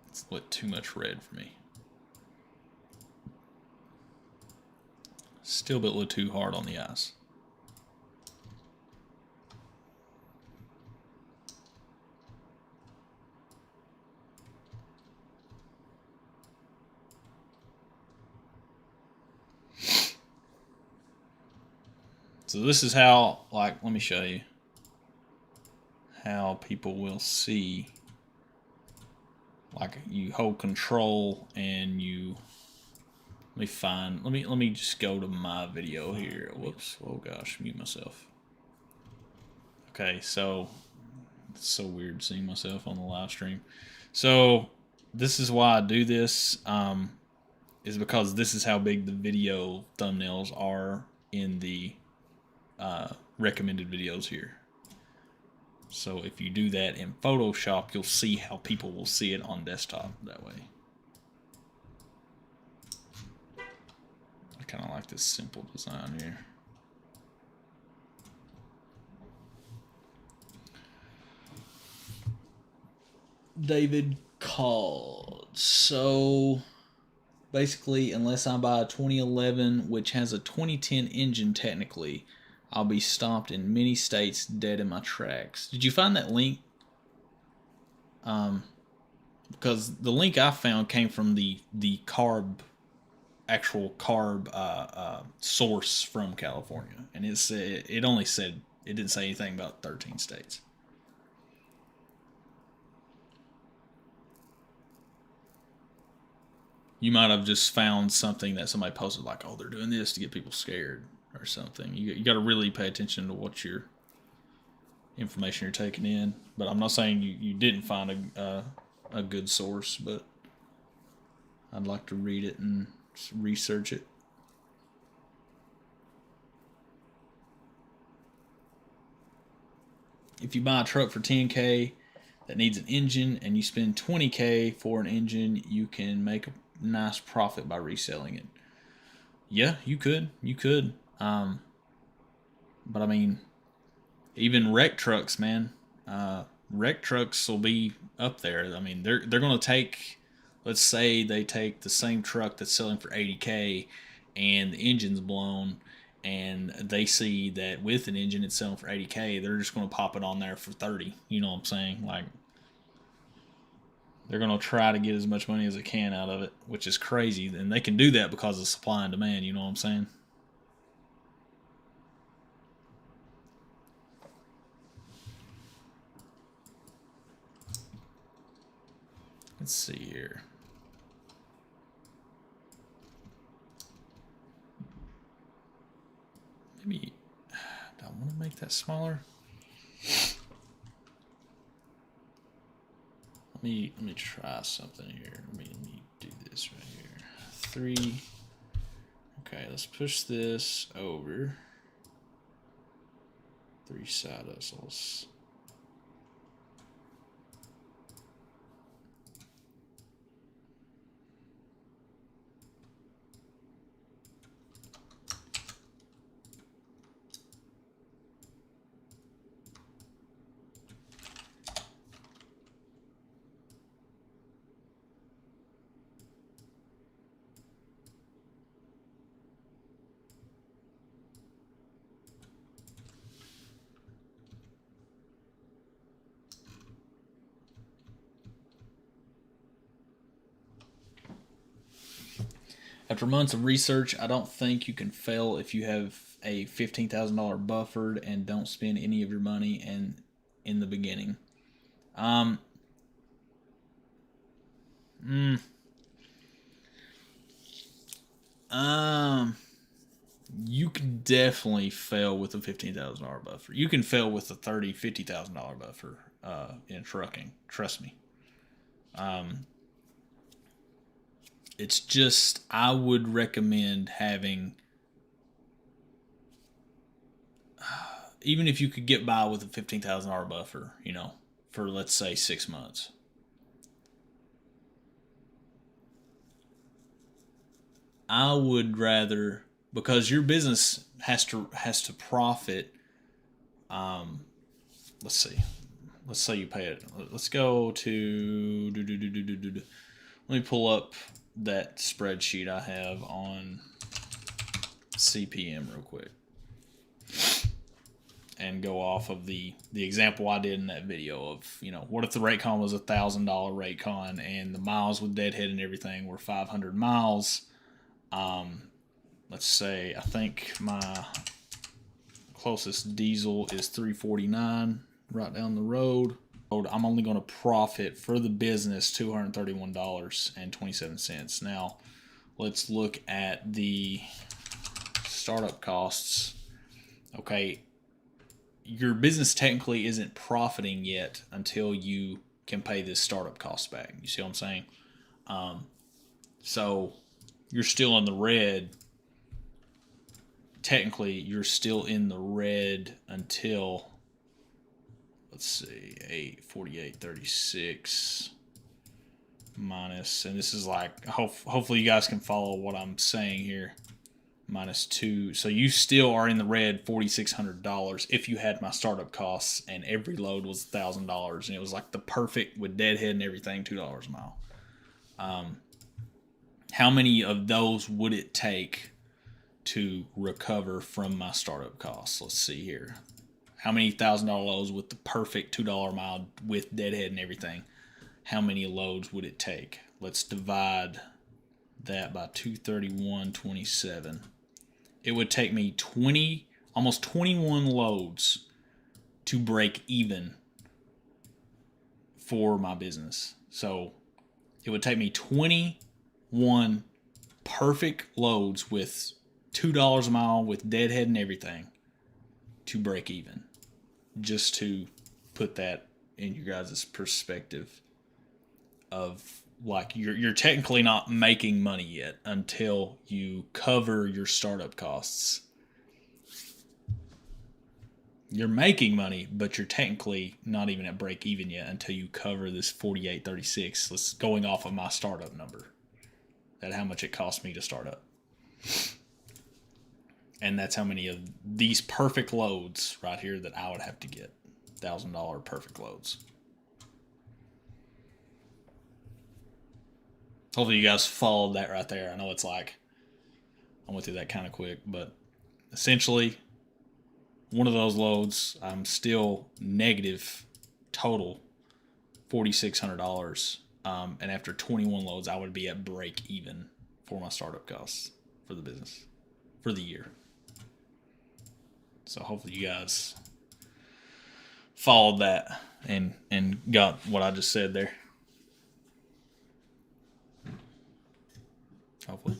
It's lit too much red for me. Still a bit lit too hard on the eyes. So this is how, like, let me show you how people will see. Like, you hold control and you, let me just go to my video here. Whoops, oh gosh, mute myself. Okay, so it's so weird seeing myself on the live stream. So this is why I do this, is because this is how big the video thumbnails are in the recommended videos here. So if you do that in Photoshop, you'll see how people will see it on desktop that way. I kind of like this simple design here. David called. So basically, unless I buy a 2011, which has a 2010 engine technically, I'll be stopped in many states dead in my tracks. Did you find that link? Because the link I found came from the actual carb source from California, and it didn't say anything about 13 states. You might have just found something that somebody posted, like, oh, they're doing this to get people scared or something. You got to really pay attention to what your information you're taking in. But I'm not saying you didn't find a good source, but I'd like to read it and research it. If you buy a truck for 10K that needs an engine and you spend 20K for an engine, you can make a nice profit by reselling it. Yeah, you could. But I mean, even wreck trucks, man. Wreck trucks will be up there. I mean, they're going to take, let's say they take the same truck that's selling for 80K and the engine's blown, and they see that with an engine it's selling for 80K, they're just going to pop it on there for 30. You know what I'm saying? Like, they're going to try to get as much money as they can out of it, which is crazy. And they can do that because of supply and demand. You know what I'm saying? Let's see here. Maybe, do I want to make that smaller? Let me try something here. Let me do this right here. 3. Okay, let's push this over. 3 side hustles. After months of research, I don't think you can fail if you have a $15,000 buffered and don't spend any of your money in the beginning. Um, mm, um, you can definitely fail with a $15,000 buffer. You can fail with a $50,000 buffer in trucking. Trust me. It's just, I would recommend having, even if you could get by with a $15,000 buffer, for let's say 6 months. I would rather, because your business has to profit. Let's see. Let's say you pay it. Let's go to. Let me pull up that spreadsheet I have on CPM real quick, and go off of the example I did in that video of, what if the rate con was $1,000 rate con and the miles with deadhead and everything were 500 miles. Let's say I think my closest diesel is 349 right down the road. I'm only going to profit for the business $231.27. Now, let's look at the startup costs. Okay, your business technically isn't profiting yet until you can pay this startup cost back. You see what I'm saying? So you're still in the red. Technically, you're still in the red until, let's see, 848.36 minus, and this is like, hopefully you guys can follow what I'm saying here, minus 2. So you still are in the red $4,600 if you had my startup costs and every load was $1,000 and it was like the perfect with deadhead and everything, $2 a mile. How many of those would it take to recover from my startup costs? Let's see here. How many $1,000 loads with the perfect $2 a mile with deadhead and everything? How many loads would it take? Let's divide that by 231.27. It would take me almost 21 loads to break even for my business. So it would take me 21 perfect loads with $2 a mile with deadhead and everything to break even. Just to put that in your guys' perspective of, like, you're technically not making money yet until you cover your startup costs. You're making money, but you're technically not even at break even yet until you cover this 48.36. Let's going off of my startup number. That's how much it cost me to start up. And that's how many of these perfect loads right here that I would have to get. $1,000 perfect loads. Hopefully you guys followed that right there. I know it's like, I went through that kind of quick, but essentially one of those loads, I'm still negative total $4,600. And after 21 loads, I would be at break even for my startup costs for the business for the year. So hopefully you guys followed that and got what I just said there. Hopefully.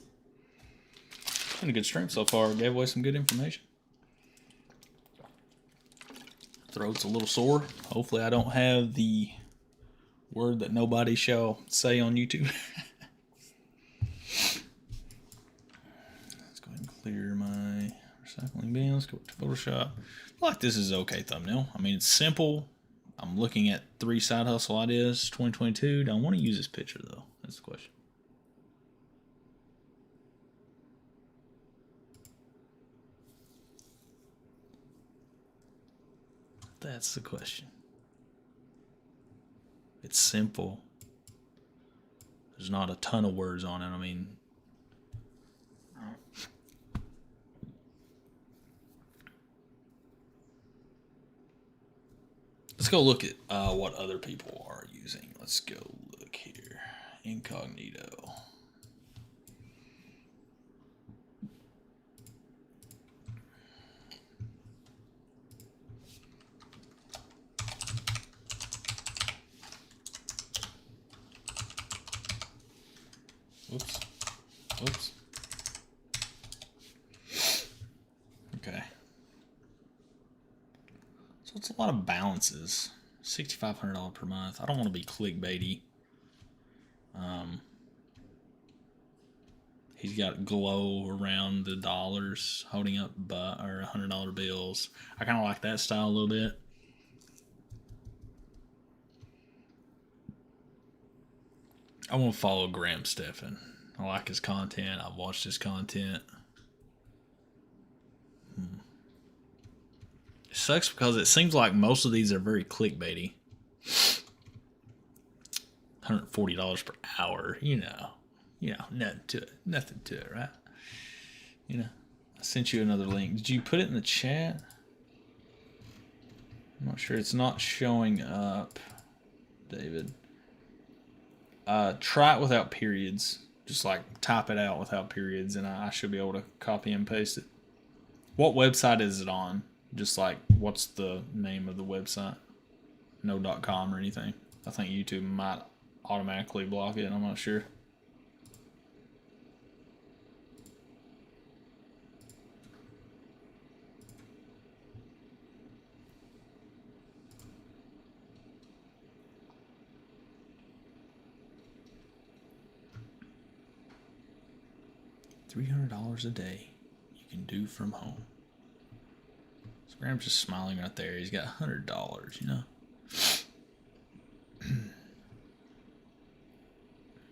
Been a good stream so far. Gave away some good information. Throat's a little sore. Hopefully I don't have the word that nobody shall say on YouTube. Let's go ahead and clear my recycling bin. Let's go to Photoshop. I like this is okay thumbnail. I mean, it's simple. I'm looking at 3 side hustle ideas, 2022. Do I want to use this picture though? That's the question. That's the question. It's simple. There's not a ton of words on it. I mean, let's go look at what other people are using. Let's go look here. Incognito. it's a lot of balances. $6,500 per month. I don't want to be clickbaity. He's got glow around the dollars, holding up or $100 bills. I kind of like that style a little bit. I want to follow Graham Stephan. I like his content. I've watched his content. It sucks because it seems like most of these are very clickbaity. $140 per hour, nothing to it, right? I sent you another link. Did you put it in the chat? I'm not sure. It's not showing up, David. Try it without periods. Just like type it out without periods, and I should be able to copy and paste it. What website is it on? Just like, what's the name of the website? No .com or anything. I think YouTube might automatically block it. I'm not sure. $300 a day you can do from home. So Graham's just smiling right there. He's got $100,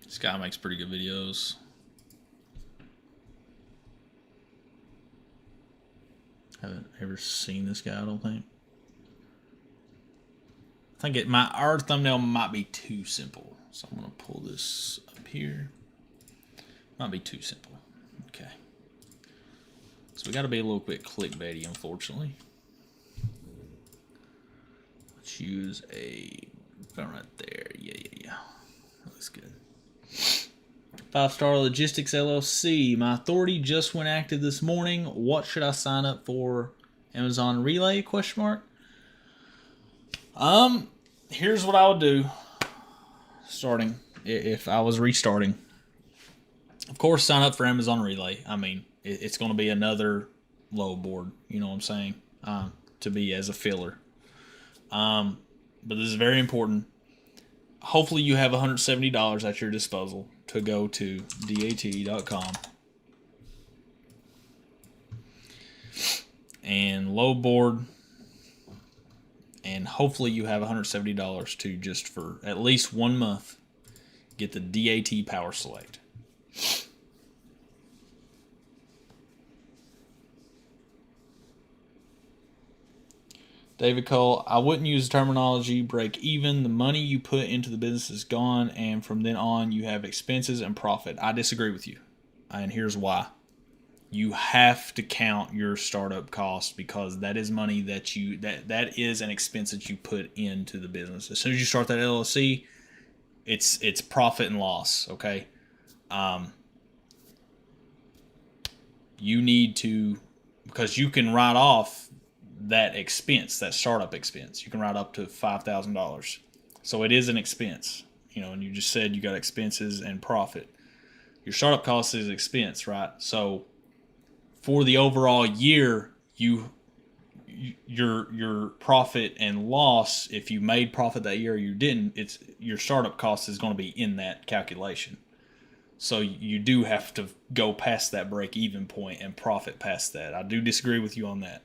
This guy makes pretty good videos. Haven't ever seen this guy, I don't think. I think our thumbnail might be too simple. So I'm going to pull this up here. Might be too simple. Okay. So we got to be a little bit clickbaity, unfortunately. Let's use a phone right there. Yeah. That looks good. 5-Star Logistics LLC. My authority just went active this morning. What should I sign up for? Amazon Relay? ? Here's what I would do. Starting, if I was restarting. Of course, sign up for Amazon Relay. I mean, it's going to be another load board, you know what I'm saying, to be as a filler. But this is very important. Hopefully you have $170 at your disposal to go to dat.com and load board, and hopefully you have $170 to just for at least 1 month get the DAT Power Select. David Cole, I wouldn't use the terminology break even. The money you put into the business is gone, and from then on you have expenses and profit. I disagree with you, and here's why. You have to count your startup costs, because that is money that that is an expense that you put into the business. As soon as you start that LLC, it's profit and loss, okay? You need to, because you can write off that expense, that startup expense. You can write up to $5,000. So it is an expense, and you just said you got expenses and profit. Your startup cost is expense, right? So for the overall year, your profit and loss, if you made profit that year or you didn't, it's your startup cost is going to be in that calculation. So you do have to go past that break-even point and profit past that. I do disagree with you on that.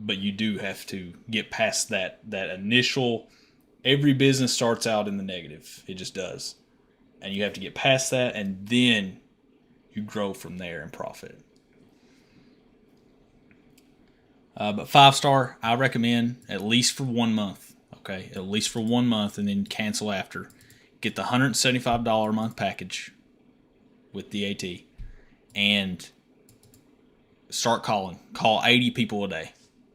But you do have to get past that initial. Every business starts out in the negative. It just does. And you have to get past that, and then you grow from there and profit. But 5-Star, I recommend at least for 1 month. Okay, at least for 1 month, and then cancel after. Get the $175 a month package with DAT, and start calling. Call 80 people a day,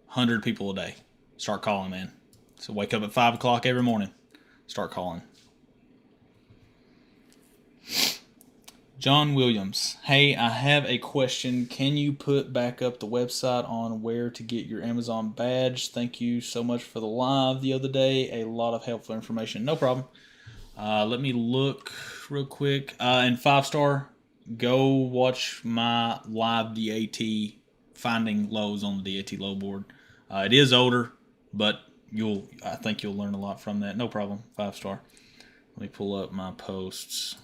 100 people a day. Start calling, man. So wake up at 5 o'clock every morning. Start calling. John Williams. Hey, I have a question. Can you put back up the website on where to get your Amazon badge? Thank you so much for the live the other day. A lot of helpful information. No problem. Let me look real quick. And 5-Star, go watch my live DAT finding lows on the DAT low board. It is older, but I think you'll learn a lot from that. No problem. 5-star. Let me pull up my posts.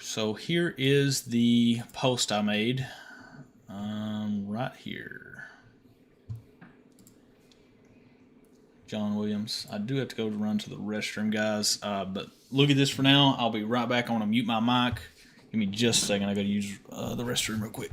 So here is the post I made. Right here. John Williams. I do have to go to run to the restroom, guys. But look at this for now. I'll be right back. I want to mute my mic. Give me just a second. I got to use the restroom real quick.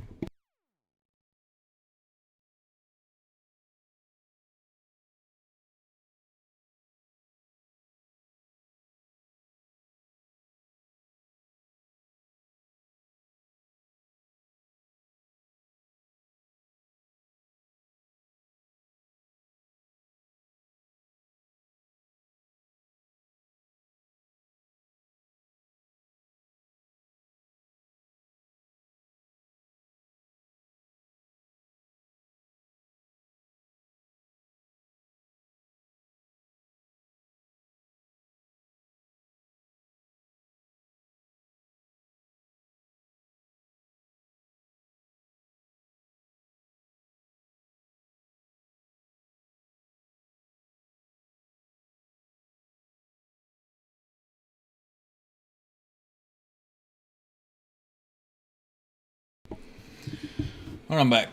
All right, I'm back.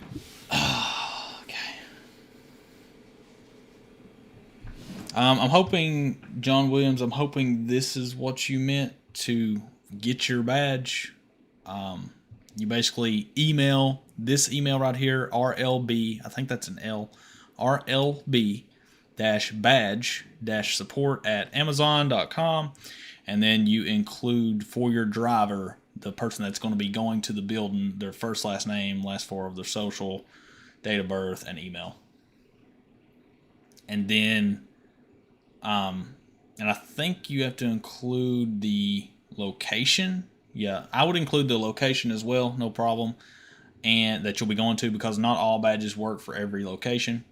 Okay. I'm hoping, John Williams, I'm hoping this is what you meant to get your badge. You basically email this email right here, RLB, I think that's an L, RLB badge support at Amazon.com. And then you include for your driver the person that's going to be going to the building, their first, last name, last four of their social, date of birth, and email. And then, and I think you have to include the location. Yeah, I would include the location as well, no problem. And that you'll be going to, because not all badges work for every location.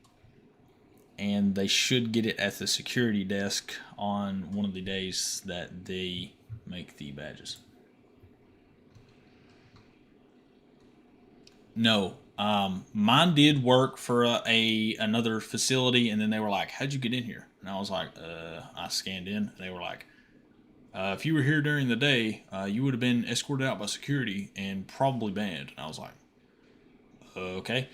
And they should get it at the security desk on one of the days that they make the badges. No, mine did work for another facility, and then they were like, "How'd you get in here?" And I was like, "I scanned in." And they were like, "If you were here during the day, you would have been escorted out by security and probably banned." And I was like, "Okay."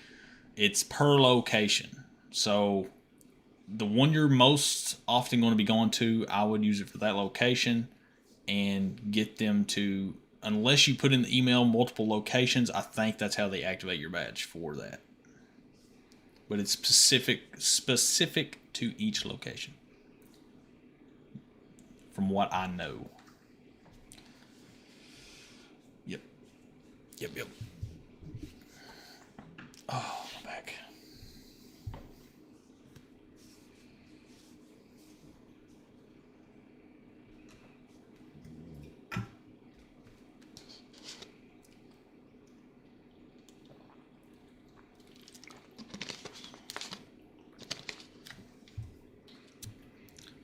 It's per location, so the one you're most often going to be going to, I would use it for that location and get them to, unless you put in the email multiple locations, I think that's how they activate your badge for that. But it's specific to each location, from what I know. Yep. Yep. Oh, my back.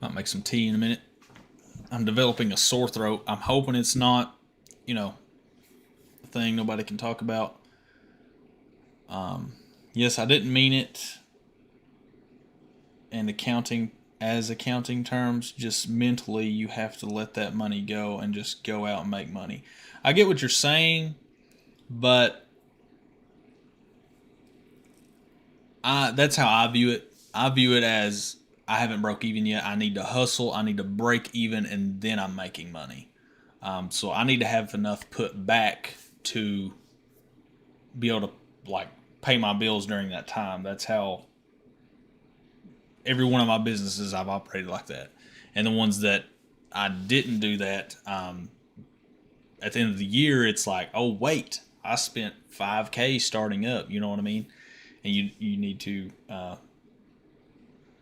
Might make some tea in a minute. I'm developing a sore throat. I'm hoping it's not, a thing nobody can talk about. Yes, I didn't mean it in accounting terms. Just mentally, you have to let that money go and just go out and make money. I get what you're saying, but that's how I view it. I view it as, I haven't broke even yet. I need to hustle. I need to break even, and then I'm making money. So I need to have enough put back to be able to pay my bills during that time. That's how every one of my businesses I've operated like that. And the ones that I didn't do that, at the end of the year, it's like, oh wait, I spent $5,000 starting up. You know what I mean? And you need to,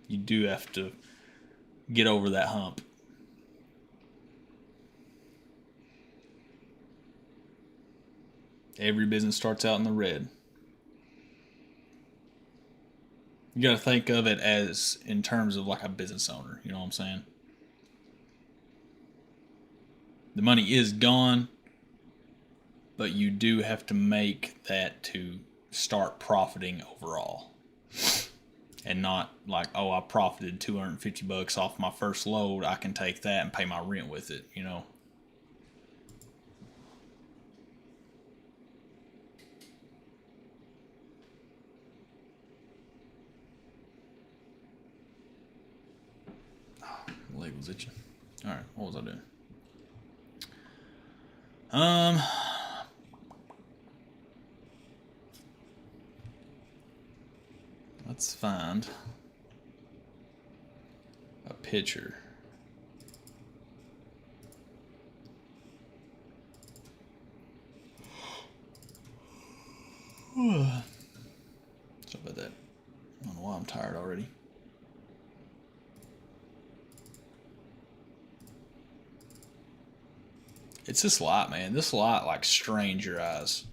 you do have to get over that hump. Every business starts out in the red. You got to think of it as in terms of like a business owner. You know what I'm saying? The money is gone, but you do have to make that to start profiting overall. And not like, oh, I profited $250 off my first load. I can take that and pay my rent with it, you know. Oh, my leg was itching. All right, what was I doing? Let's find a picture. Sorry about that. I don't know why I'm tired already. It's this light, man. This light like strains your eyes.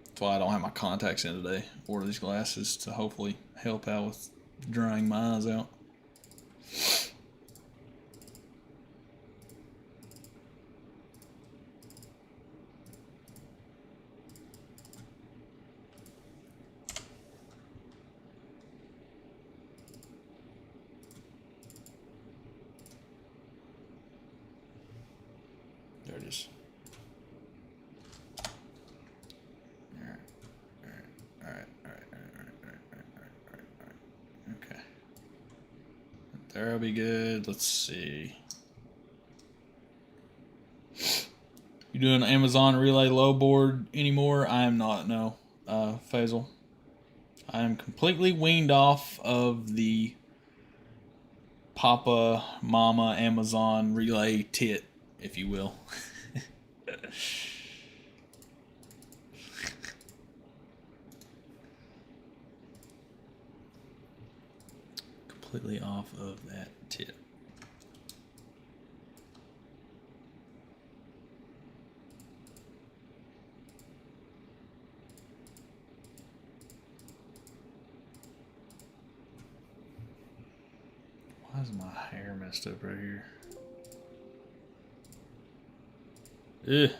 That's why I don't have my contacts in today. Order these glasses to hopefully help out with drying my eyes out. There it is. All right. Okay. There'll be good. Let's see. You doing Amazon Relay low board anymore? I am not, no. Faisal. I am completely weaned off of the Papa Mama Amazon Relay tit, if you will. Completely off of that tit. Why is my hair messed up right here? Ugh. Look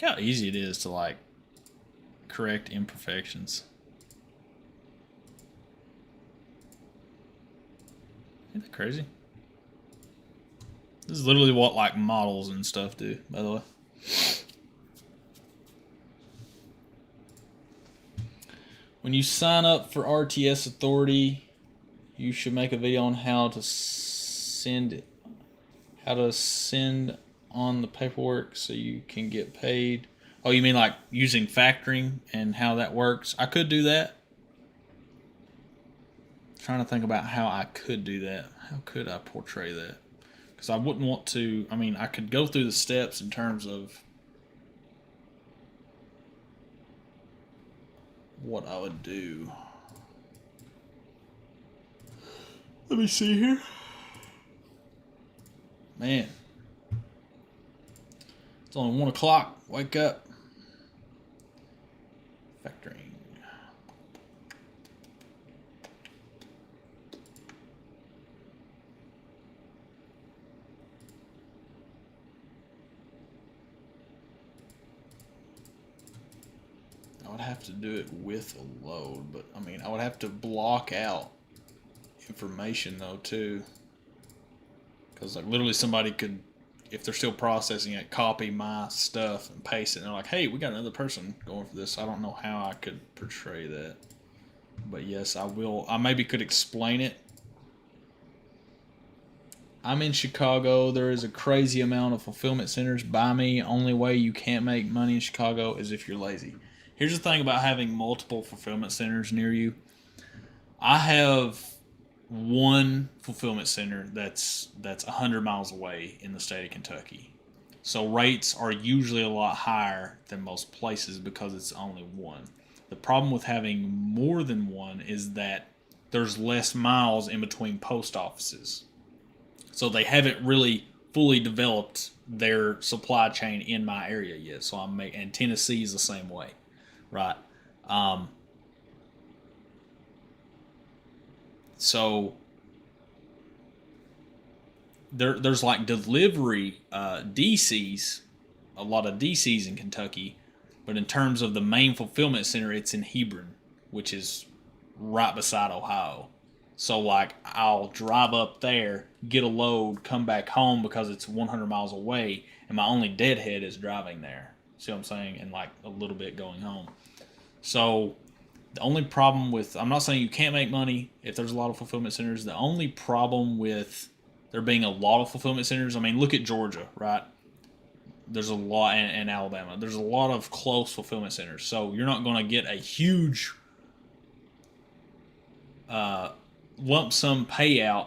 how easy it is to like correct imperfections. Isn't that crazy? This is literally what like models and stuff do, by the way. When you sign up for RTS Authority, you should make a video on how to send on the paperwork so you can get paid. Oh, you mean like using factoring and how that works? I could do that. Trying to think about how I could do that. How could I portray that? Because I wouldn't want to. I mean, I could go through the steps in terms of what I would do. Let me see here. Man, it's only 1 o'clock. Wake up. Factoring. I would have to do it with a load, but I mean, I would have to block out information though too, because like literally somebody could, if they're still processing it, copy my stuff and paste it, and they're like, hey, we got another person going for this. I don't know how I could portray that, but yes, I will. I maybe could explain it. I'm in Chicago. There is a crazy amount of fulfillment centers by me. Only way you can't make money in Chicago is if you're lazy. Here's the thing about having multiple fulfillment centers near you. I have one fulfillment center that's 100 miles away in the state of Kentucky. So rates are usually a lot higher than most places because it's only one. The problem with having more than one is that there's less miles in between post offices. So they haven't really fully developed their supply chain in my area yet. So and Tennessee is the same way, right? So there's like delivery DCs, a lot of DCs in Kentucky, but in terms of the main fulfillment center, it's in Hebron, which is right beside Ohio. So like I'll drive up there, get a load, come back home because it's 100 miles away, and my only deadhead is driving there. See what I'm saying? And like a little bit going home. So the only problem with, I'm not saying you can't make money if there's a lot of fulfillment centers. The only problem with there being a lot of fulfillment centers, I mean, look at Georgia, right? There's a lot, and Alabama. There's a lot of close fulfillment centers. So you're not going to get a huge lump sum payout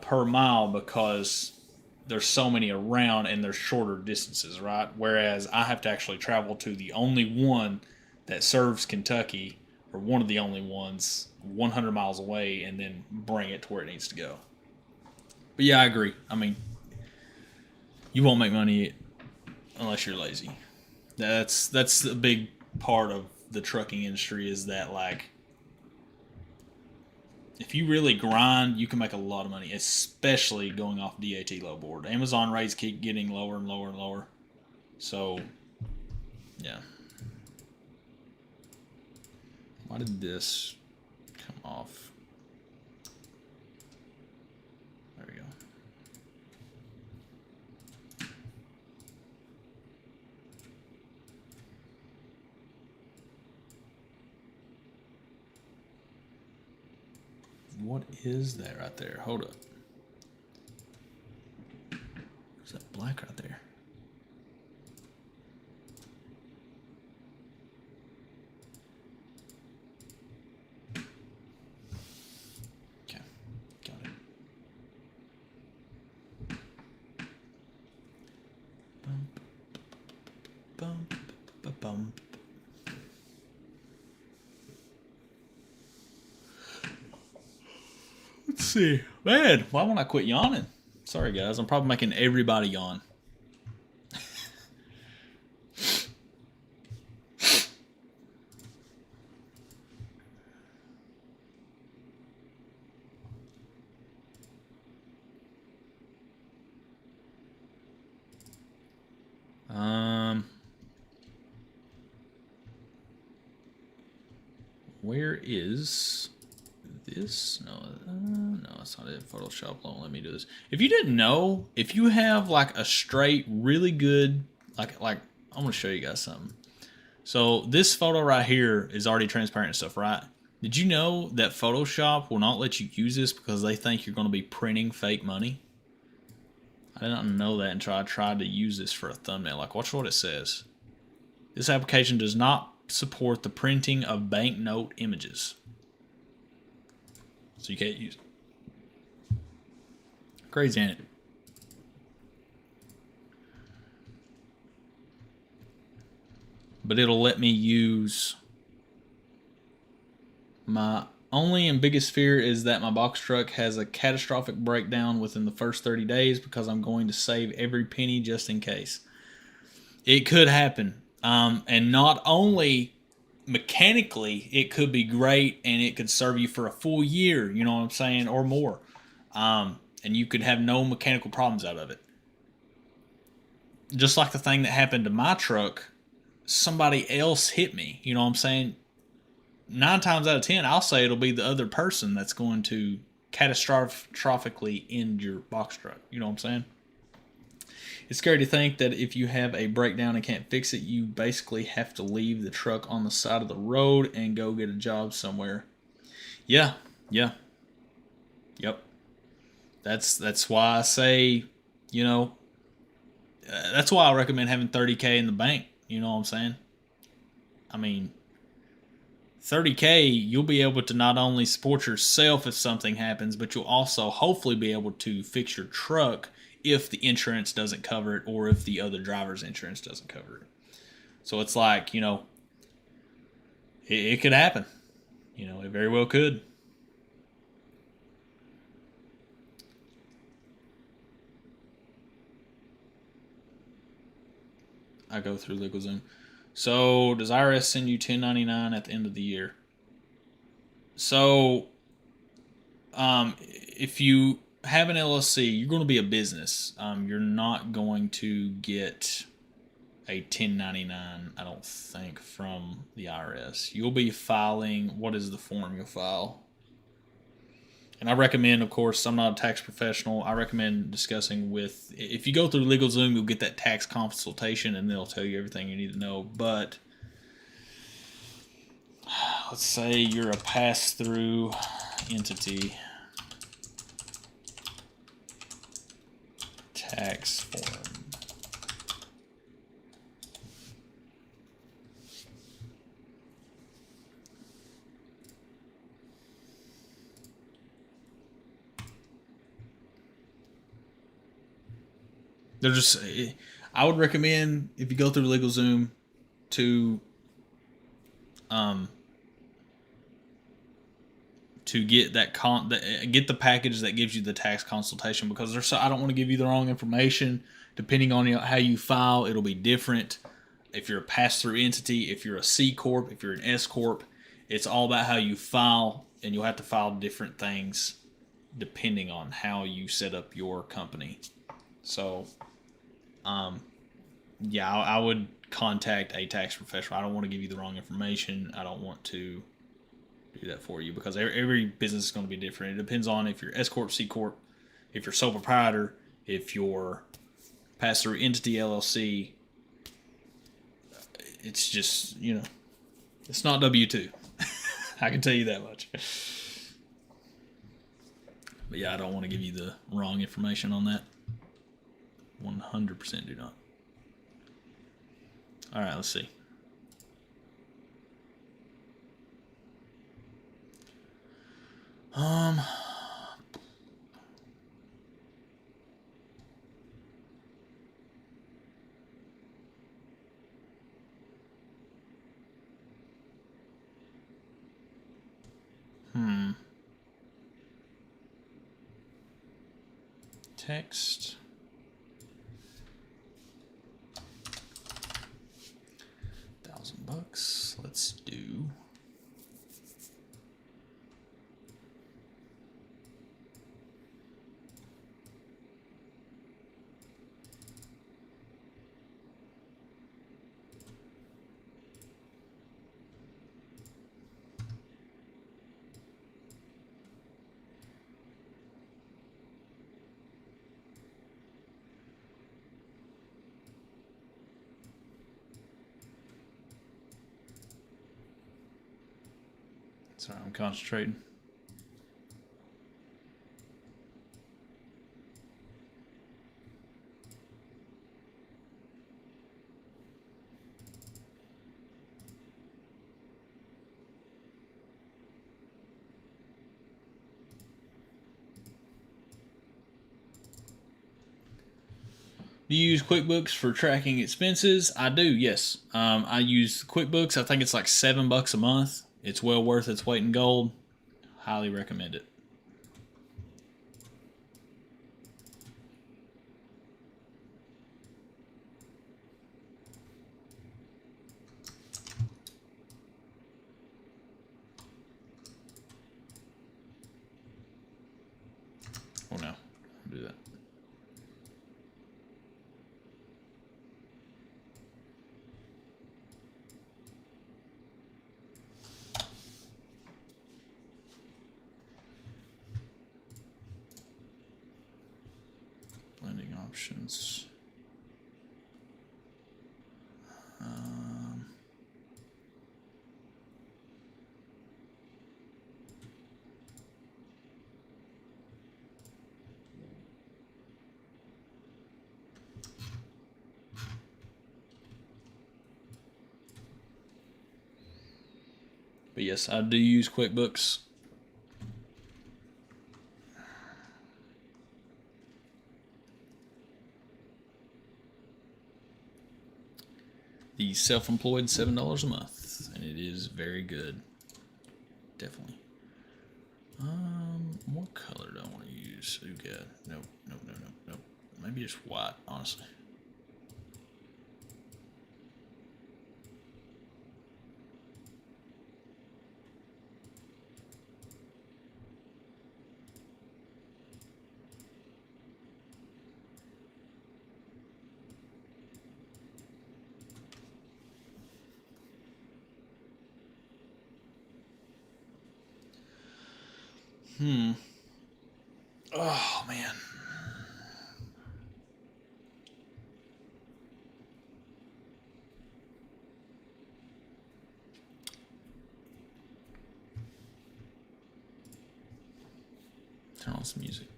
per mile because there's so many around and there's shorter distances, right? Whereas I have to actually travel to the only one that serves Kentucky, or one of the only ones, 100 miles away, and then bring it to where it needs to go. But yeah, I agree. I mean, you won't make money unless you're lazy. That's a big part of the trucking industry, is that like if you really grind, you can make a lot of money, especially going off DAT low board. Amazon rates keep getting lower and lower and lower. So, yeah. Why did this come off? There we go. What is that right there? Hold up. Is that black right there? Okay, got it. Bump, bump, bump, bump. Let's see. Man, why won't I quit yawning? Sorry, guys. I'm probably making everybody yawn. Where is this? No, that's not it. Photoshop won't let me do this. If you didn't know, if you have like a straight, really good, like I'm gonna show you guys something. So this photo right here is already transparent and stuff, right? Did you know that Photoshop will not let you use this because they think you're going to be printing fake money? I did not know that until I tried to use this for a thumbnail. Like, watch what it says. This application does not support the printing of banknote images. So you can't use it. Crazy, ain't it? But it'll let me use my only and biggest fear is that my box truck has a catastrophic breakdown within the first 30 days because I'm going to save every penny just in case. It could happen. And not only mechanically, it could be great and it could serve you for a full year, you know what I'm saying, or more. And you could have no mechanical problems out of it. Just like the thing that happened to my truck, somebody else hit me, you know what I'm saying? 9 times out of 10, I'll say it'll be the other person that's going to catastrophically end your box truck. You know what I'm saying? It's scary to think that if you have a breakdown and can't fix it, you basically have to leave the truck on the side of the road and go get a job somewhere. Yeah. Yep. That's why I say, that's why I recommend having $30K in the bank. You know what I'm saying? I mean, $30K, you'll be able to not only support yourself if something happens, but you'll also hopefully be able to fix your truck if the insurance doesn't cover it or if the other driver's insurance doesn't cover it. So it's like, it could happen. It very well could. I go through LegalZoom. So, does IRS send you 1099 at the end of the year? So, if you have an LLC, you're going to be a business. You're not going to get a 1099, I don't think, from the IRS. You'll be filing, what is the form you'll file? And I recommend, of course, I'm not a tax professional. I recommend discussing with, if you go through LegalZoom, you'll get that tax consultation and they'll tell you everything you need to know. But let's say you're a pass-through entity. Tax form. They're just, I would recommend if you go through LegalZoom to get get the package that gives you the tax consultation, because I don't want to give you the wrong information. Depending on how you file, it'll be different. If you're a pass-through entity, if you're a C corp, if you're an S corp, it's all about how you file, and you'll have to file different things depending on how you set up your company. So, yeah, I would contact a tax professional. I don't want to give you the wrong information. I don't want to do that for you, because every business is going to be different. It depends on if you're S corp, C corp, if you're sole proprietor, if you're pass-through entity, LLC. It's just, it's not W-2. I can tell you that much. But yeah, I don't want to give you the wrong information on that. 100% do not. All right, let's see. Text. $1,000. Let's do. Sorry, I'm concentrating. Do you use QuickBooks for tracking expenses? I do, yes. I use QuickBooks. I think it's like $7 a month. It's well worth its weight in gold. Highly recommend it. Oh no, I'll do that. Blending options. But yes, I do use QuickBooks. The self-employed, $7 a month, and it is very good. Definitely. What color do I want to use? Oh god, no. Maybe just white, honestly. Oh, man. Turn on some music.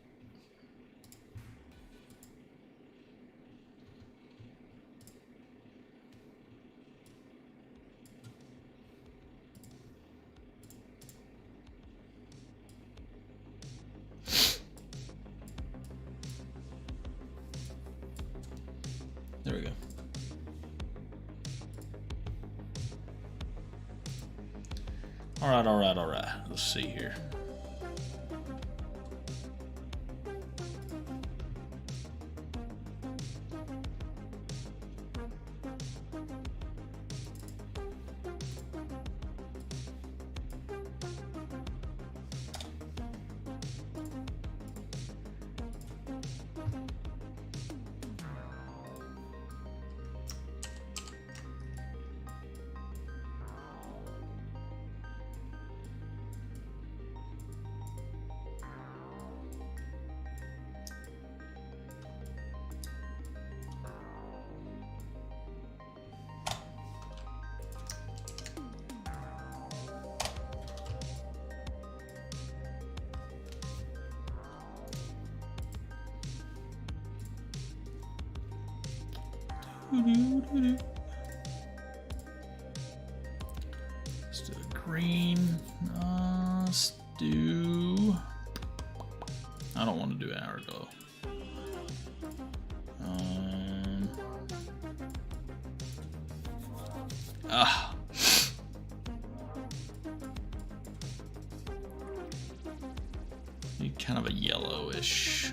There we go. All right. Let's see here. Let's do a green. Let's do. I don't want to do hour glow. Need kind of a yellowish.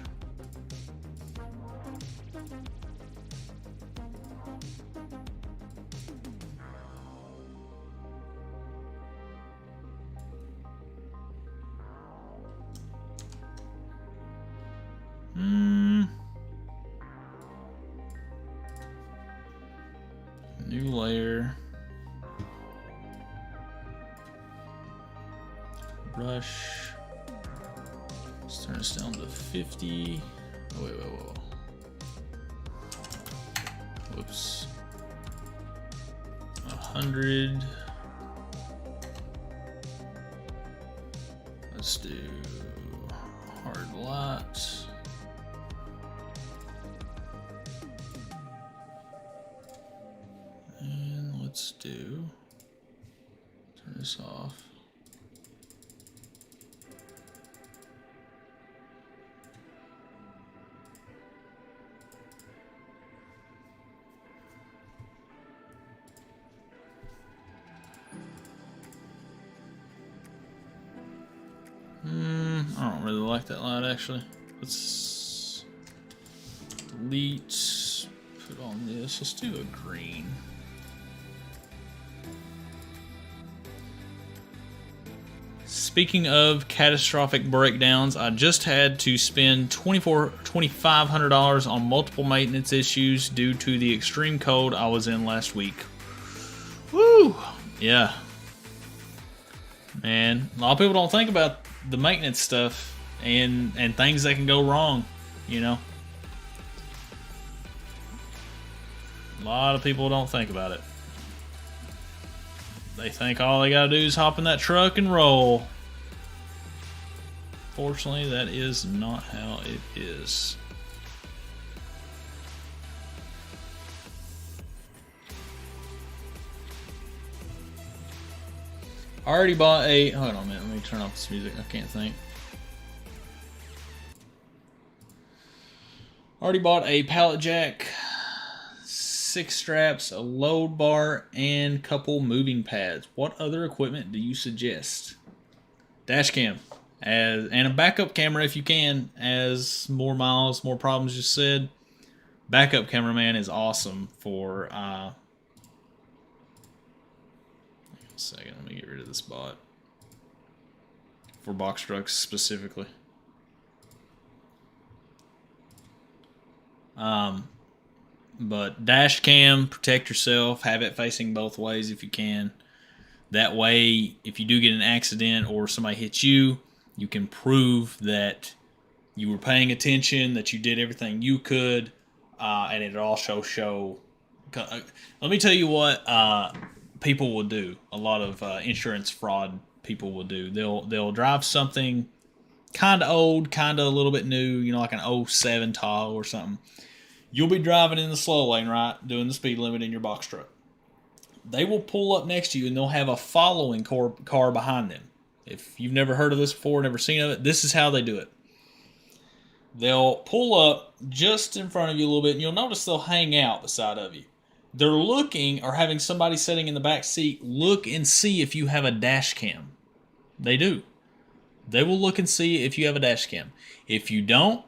New layer. Brush. Let's turn this down to 50. Oh, wait. Whoops. 100. Let's do hard light. And let's do, turn this off. I don't really like that light actually. Let's delete, put on this. Let's do a green. Speaking of catastrophic breakdowns, I just had to spend $2,500 on multiple maintenance issues due to the extreme cold I was in last week. Woo! Yeah. Man, a lot of people don't think about the maintenance stuff and things that can go wrong, you know. A lot of people don't think about it. They think all they gotta do is hop in that truck and roll. Fortunately, that is not how it is. I already bought a, hold on a minute, let me turn off this music, I can't think. Already bought a pallet jack, 6 straps, a load bar, and couple moving pads. What other equipment do you suggest? Dash cam, and a backup camera if you can, as more miles, more problems just said. Backup cameraman is awesome for, a second, let me get rid of this bot. For box trucks specifically. But dash cam, protect yourself, have it facing both ways if you can. That way, if you do get an accident or somebody hits you, You can prove that you were paying attention, that you did everything you could, and it also show. Let me tell you what people will do. A lot of insurance fraud people will do. They'll drive something kind of old, kind of a little bit new, like an '07 Tahoe or something. You'll be driving in the slow lane, right, doing the speed limit in your box truck. They will pull up next to you and they'll have a following car behind them. If you've never heard of this before, never seen of it, this is how they do it. They'll pull up just in front of you a little bit, and you'll notice they'll hang out beside of you. They're looking, or having somebody sitting in the back seat look and see if you have a dash cam. They do. They will look and see if you have a dash cam. If you don't,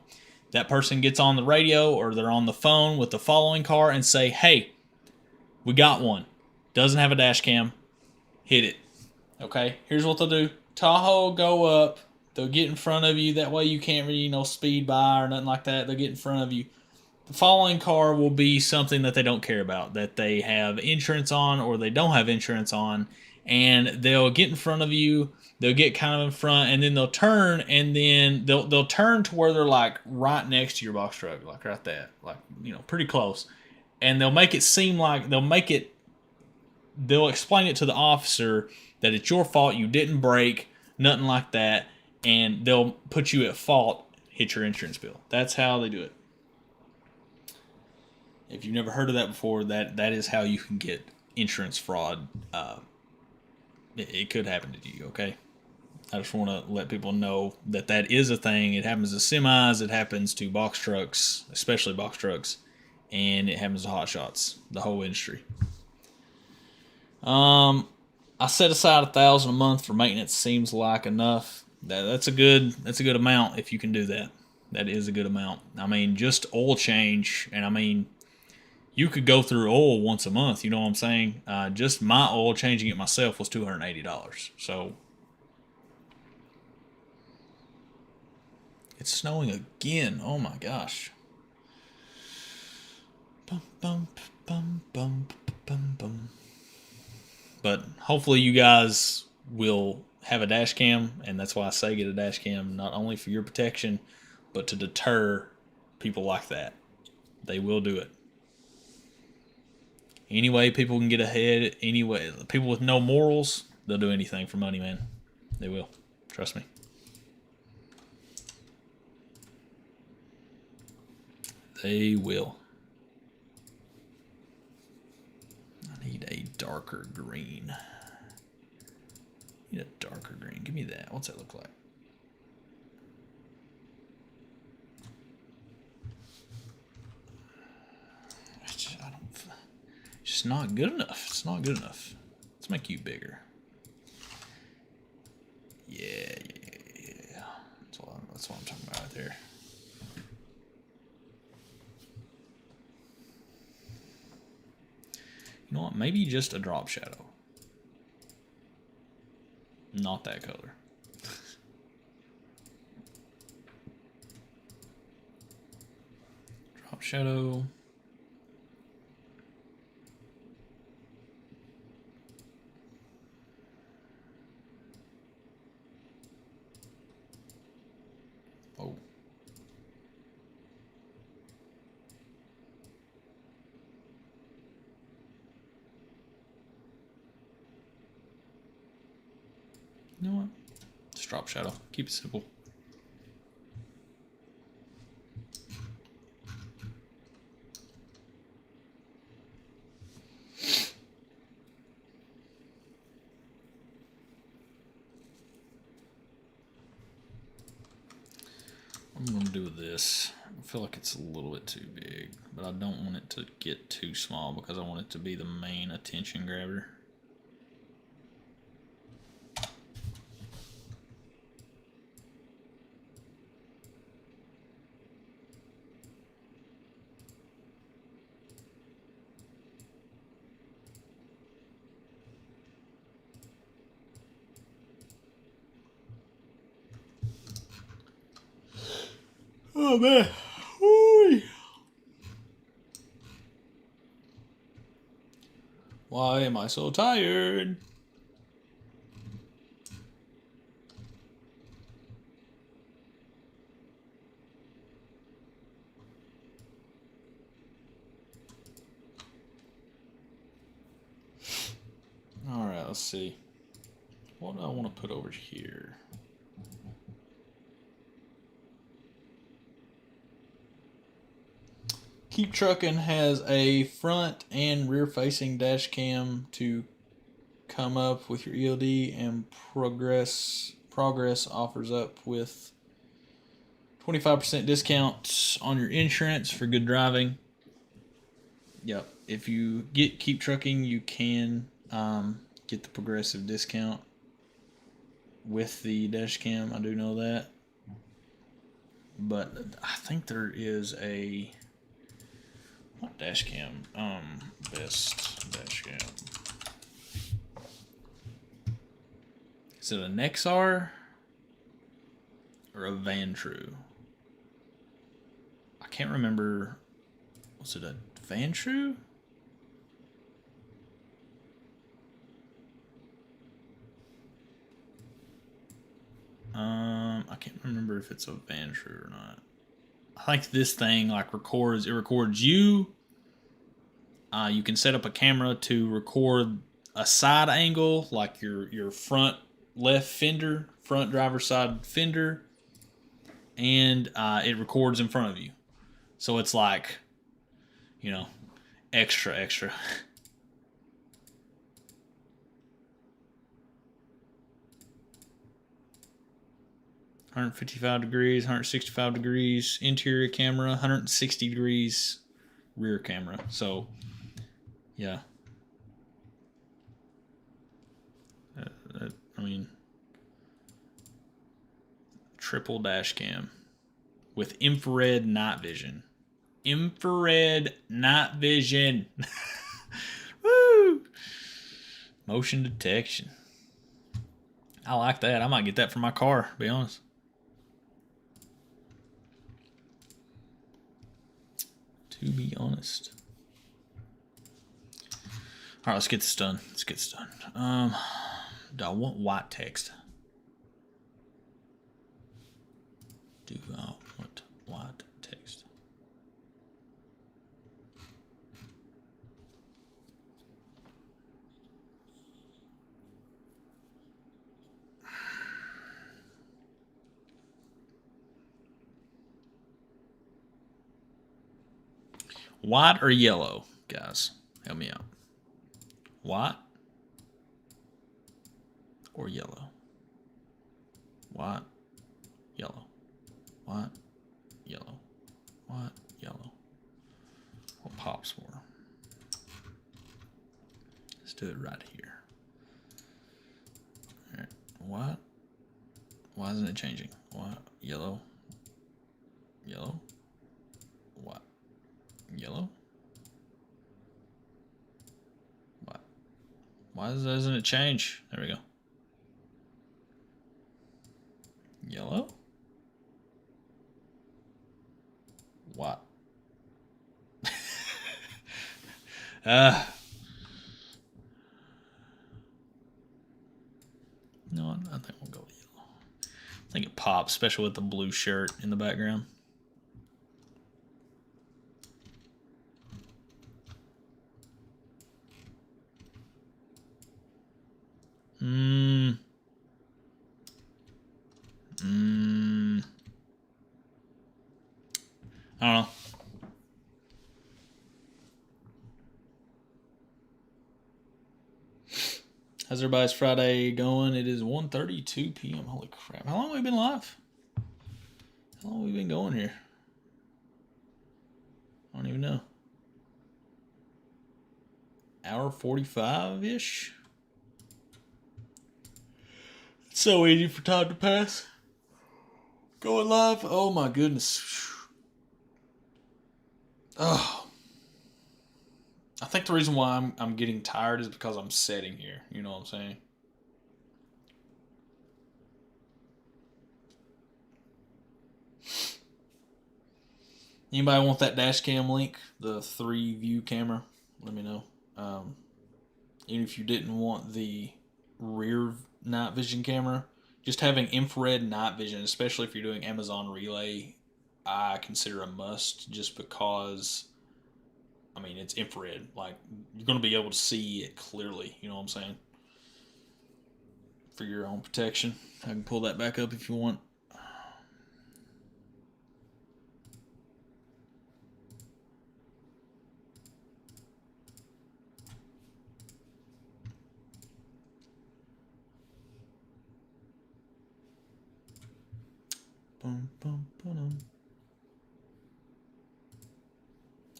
that person gets on the radio or they're on the phone with the following car and say, hey, we got one. Doesn't have a dash cam. Hit it. Okay, here's what they'll do. Tahoe will go up. They'll get in front of you. That way you can't really, speed by or nothing like that. They'll get in front of you. The following car will be something that they don't care about, that they have insurance on or they don't have insurance on. And they'll get in front of you. They'll get kind of in front, and then they'll turn, and then they'll turn to where they're like right next to your box truck, like right there, like pretty close. And they'll make it seem like they'll explain it to the officer that it's your fault, you didn't brake, nothing like that, and they'll put you at fault, hit your insurance bill. That's how they do it. If you've never heard of that before, that is how you can get insurance fraud. It could happen to you, okay? I just want to let people know that is a thing. It happens to semis, it happens to box trucks, especially box trucks, and it happens to hot shots, the whole industry. I set aside $1,000 a month for maintenance. Seems like enough. That's a good amount if you can do that. That is a good amount. I mean, just oil change, and I mean, you could go through oil once a month. You know what I'm saying? Just my oil, changing it myself, was $280. So it's snowing again. Oh my gosh. Bum, bum, bum, bum, bum, bum. But hopefully you guys will have a dash cam, and that's why I say get a dash cam, not only for your protection, but to deter people like that. They will do it. Anyway, people can get ahead. Anyway, people with no morals, they'll do anything for money, man. They will. Trust me. They will. I need a darker green. I need a darker green. Give me that. What's that look like? It's just not good enough. It's not good enough. Let's make you bigger. Yeah. That's what I'm talking about right there. You know what? Maybe just a drop shadow. Not that color. Drop shadow. Oh. You know what? Just drop shadow. Keep it simple. I'm going to do this. I feel like it's a little bit too big, but I don't want it to get too small because I want it to be the main attention grabber. Oh man. Ooh. Why am I so tired? right, let's see. What do I want to put over here? Keep Truckin' has a front and rear facing dash cam to come up with your ELD, and Progress offers up with 25% discount on your insurance for good driving. Yep. If you get Keep Trucking, you can get the progressive discount with the dash cam. I do know that. But I think there is a what dash cam? Best dash cam. Is it a Nexar or a Vantru? I can't remember. Was it a Vantru? I can't remember if it's a Vantru or not. I think this thing like records. It records you. You can set up a camera to record a side angle, like your front left fender, front driver's side fender, and it records in front of you. So it's like, extra. 155 degrees, 165 degrees interior camera, 160 degrees rear camera. So, yeah. Triple dash cam with infrared night vision. Infrared night vision. Woo! Motion detection. I like that. I might get that for my car, to be honest. To be honest. All right, let's get this done. Do I want white text? Do I want white text? White or yellow, guys? Help me out. White or yellow? White, yellow. White, yellow. White, yellow. What pops more? Let's do it right here. All right. White. Why isn't it changing? White, yellow. Yellow. White. Yellow. White. Why doesn't it change? There we go. Yellow. What? No, I think we'll go with yellow. I think it pops, especially with the blue shirt in the background. I don't know. How's everybody's Friday going? It is 1:32 p.m. Holy crap. How long have we been live? How long have we been going here? I don't even know. Hour 45-ish? It's so easy for time to pass. Going live? Oh my goodness. Oh. I think the reason why I'm getting tired is because I'm sitting here. You know what I'm saying? Anybody want that dash cam link? The 3-view camera? Let me know. Even if you didn't want the rear night vision camera, just having infrared night vision, especially if you're doing Amazon Relay, I consider a must, just because, I mean, it's infrared. Like, you're going to be able to see it clearly. You know what I'm saying? for your own protection. I can pull that back up if you want.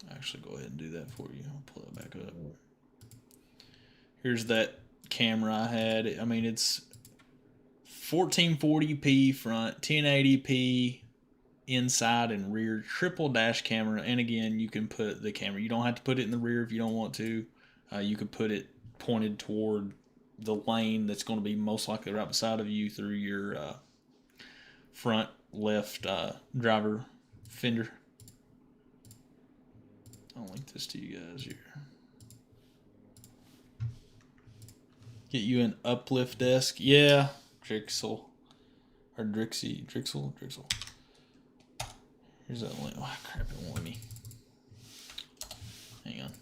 Actually, go ahead and do that for you. I'll pull that back up. Here's that camera I had. I mean, it's 1440p front, 1080p inside and rear, triple dash camera. And again, you can put the camera. You don't have to put it in the rear if you don't want to. You could put it pointed toward the lane that's going to be most likely right beside of you through your front left driver fender. I'll link this to you guys here. Get you an uplift desk. Yeah, Drixel. Or Drixel. Here's that link. Oh, crap, it won't let me. Hang on.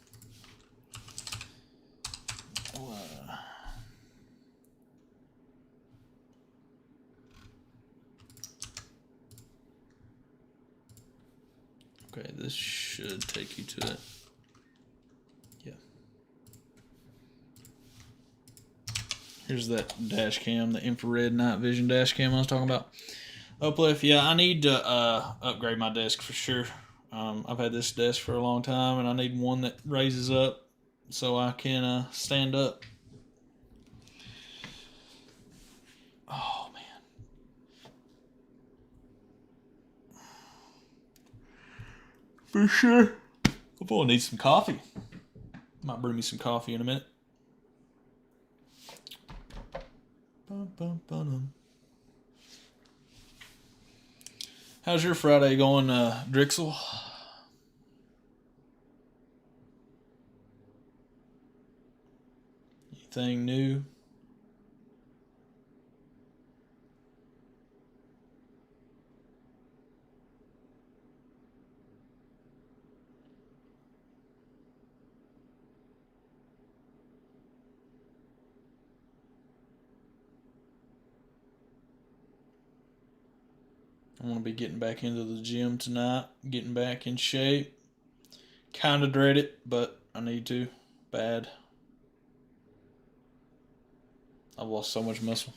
Okay, this should take you to it. Yeah. Here's that dash cam, the infrared night vision dash cam I was talking about. Uplift, yeah, I need to upgrade my desk for sure. I've had this desk for a long time, and I need one that raises up so I can stand up. Oh, man. For sure. Hope I'll need some coffee. Might brew me some coffee in a minute. How's your Friday going, Drixel? Anything new? I'm going to be getting back into the gym tonight, getting back in shape. Kind of dread it, but I need to. Bad. I've lost so much muscle.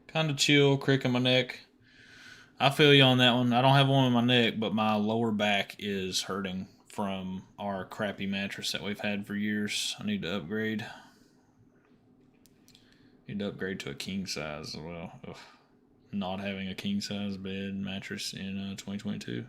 Kind of chill, crick in my neck. I feel you on that one. I don't have one in my neck, but my lower back is hurting from our crappy mattress that we've had for years. I need to upgrade. Need to upgrade to a king size as well. Ugh. Not having a king size bed mattress in 2022.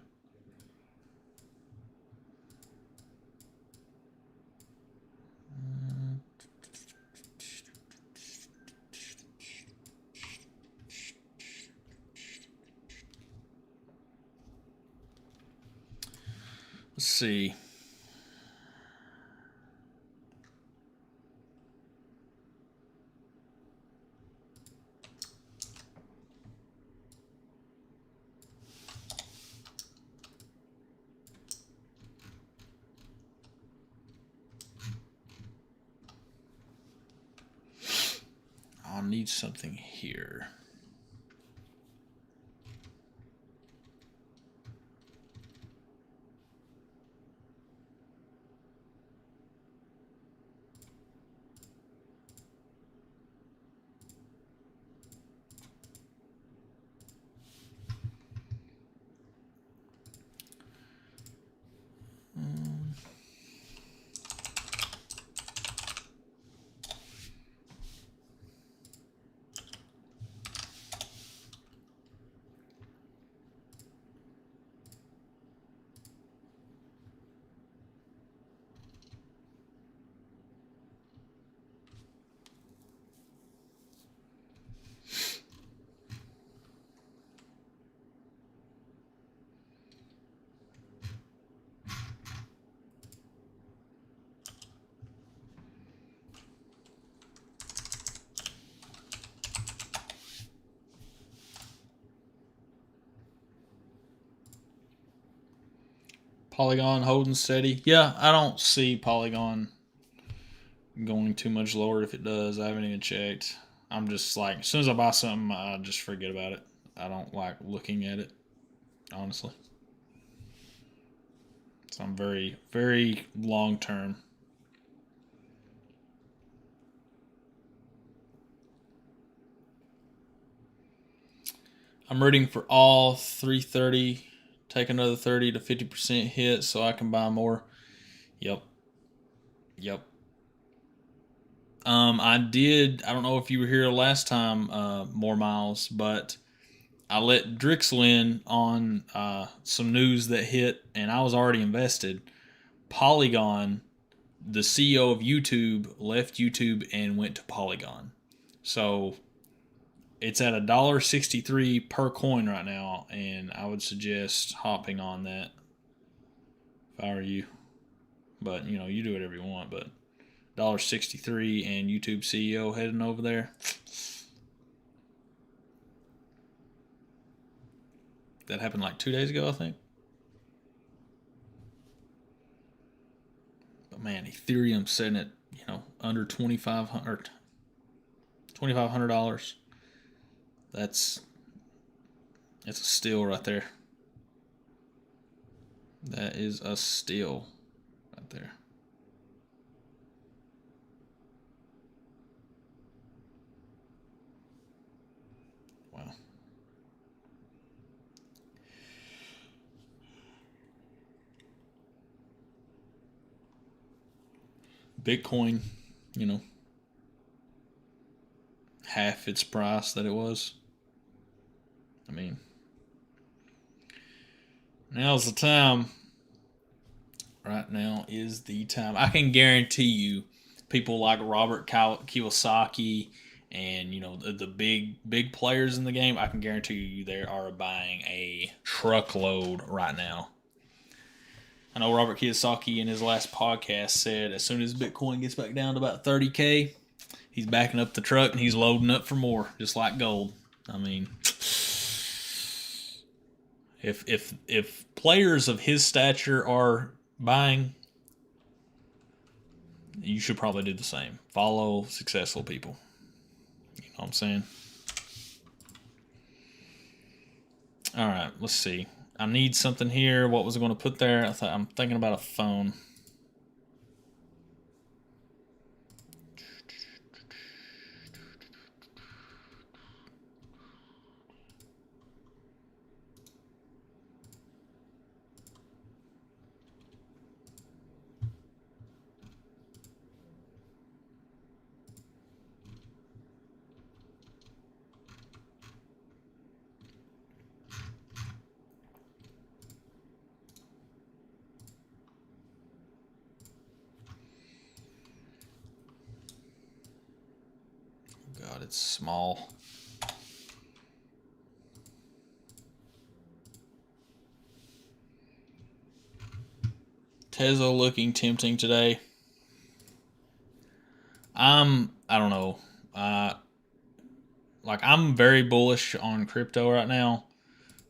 Let's see. I'll need something here. Polygon holding steady. Yeah, I don't see Polygon going too much lower. If it does, I haven't even checked. I'm just like, as soon as I buy something, I just forget about it. I don't like looking at it, honestly. So I'm very, very long term. I'm rooting for all 330. Take another 30 to 50% hit so I can buy more. Yep. Yep. I did. I don't know if you were here last time, more miles, but I let Drixel in on some news that hit, and I was already invested. Polygon, the CEO of YouTube, left YouTube and went to Polygon. So it's at $1.63 per coin right now, and I would suggest hopping on that if I were you. But you do whatever you want. But $1.63 and YouTube CEO heading over there. That happened like 2 days ago, I think. But man, Ethereum sitting at under $2,500. That's a steal right there. That is a steal right there. Wow. Bitcoin, half its price that it was. I mean, now's the time. Right now is the time. I can guarantee you, people like Robert Kiyosaki and the big players in the game. I can guarantee you they are buying a truckload right now. I know Robert Kiyosaki in his last podcast said as soon as Bitcoin gets back down to about 30K, he's backing up the truck and he's loading up for more, just like gold. I mean, if players of his stature are buying, you should probably do the same. Follow successful people. You know what I'm saying? All right, let's see. I need something here. What was I going to put there? I'm thinking about a phone. God, it's small. Tesla looking tempting today. I don't know. I'm very bullish on crypto right now.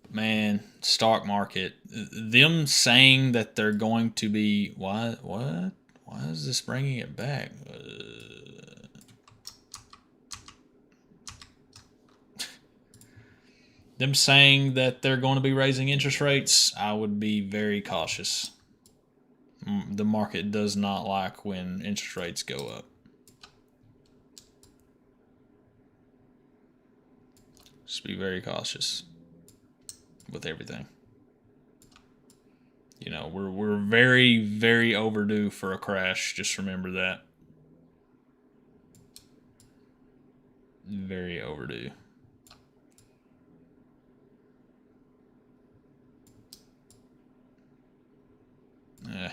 Man, stock market. Them saying that they're going to be what? Why is this bringing it back? Them saying that they're going to be raising interest rates, I would be very cautious. The market does not like when interest rates go up. Just be very cautious with everything. We're very, very overdue for a crash. Just remember that. Very overdue. Eh.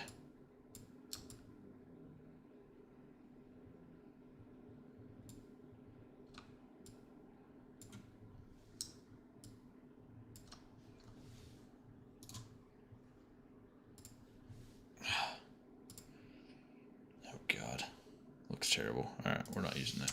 Oh God, looks terrible. All right, we're not using that.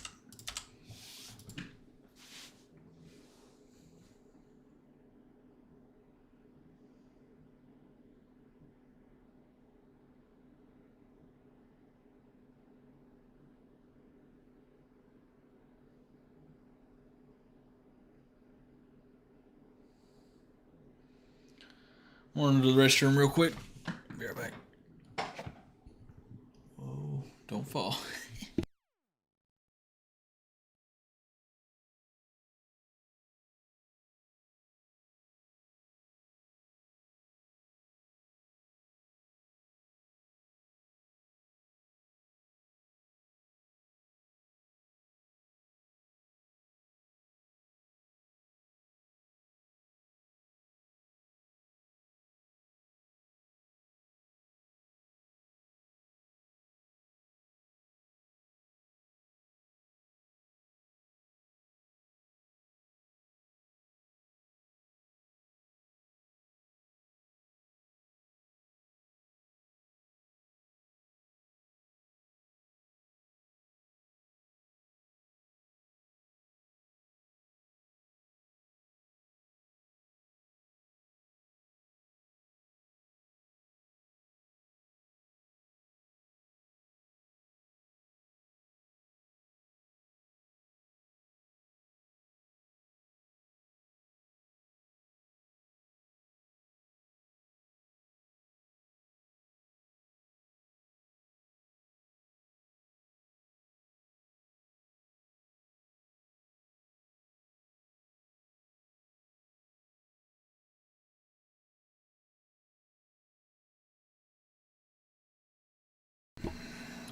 I'm running to the restroom real quick. Be right back. Oh, don't fall.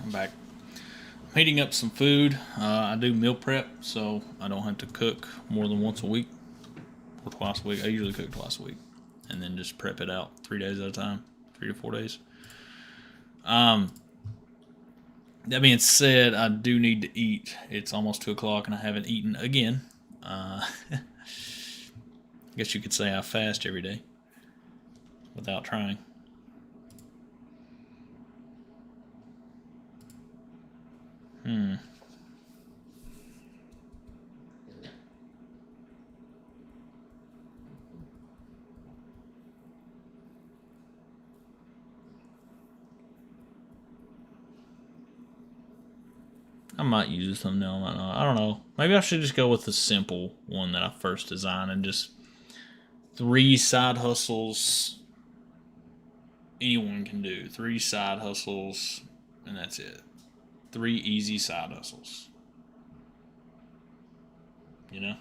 I'm back. I'm heating up some food. I do meal prep, so I don't have to cook more than once a week or twice a week. I usually cook twice a week, and then just prep it out 3 days at a time, 3 to 4 days. That being said, I do need to eat. It's almost 2 o'clock, and I haven't eaten again. I guess you could say I fast every day without trying. I might use a thumbnail, I might not. I don't know. Maybe I should just go with the simple one that I first designed and just 3 side hustles anyone can do. 3 side hustles, and that's it. 3 easy side hustles. You know?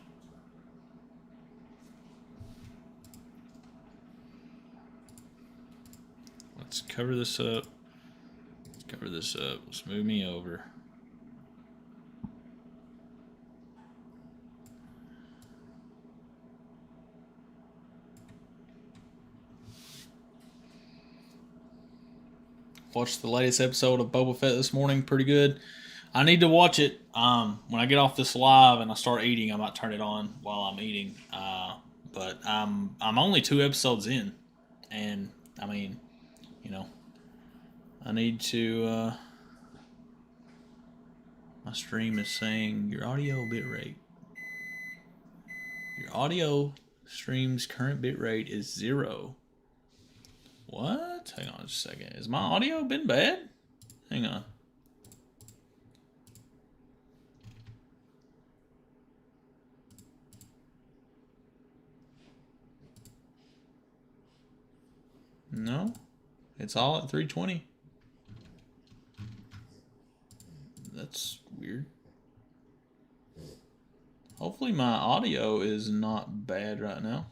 Let's cover this up. Let's cover this up. Let's move me over. Watched the latest episode of Boba Fett this morning. Pretty good. I need to watch it. When I get off this live and I start eating, I might turn it on while I'm eating. But I'm only 2 episodes in, and I mean, you know, I need to. My stream is saying your audio bitrate. Your audio stream's current bitrate is 0. What? Hang on just a second. Has my audio been bad? Hang on. No, it's all at 320. That's weird. Hopefully my audio is not bad right now.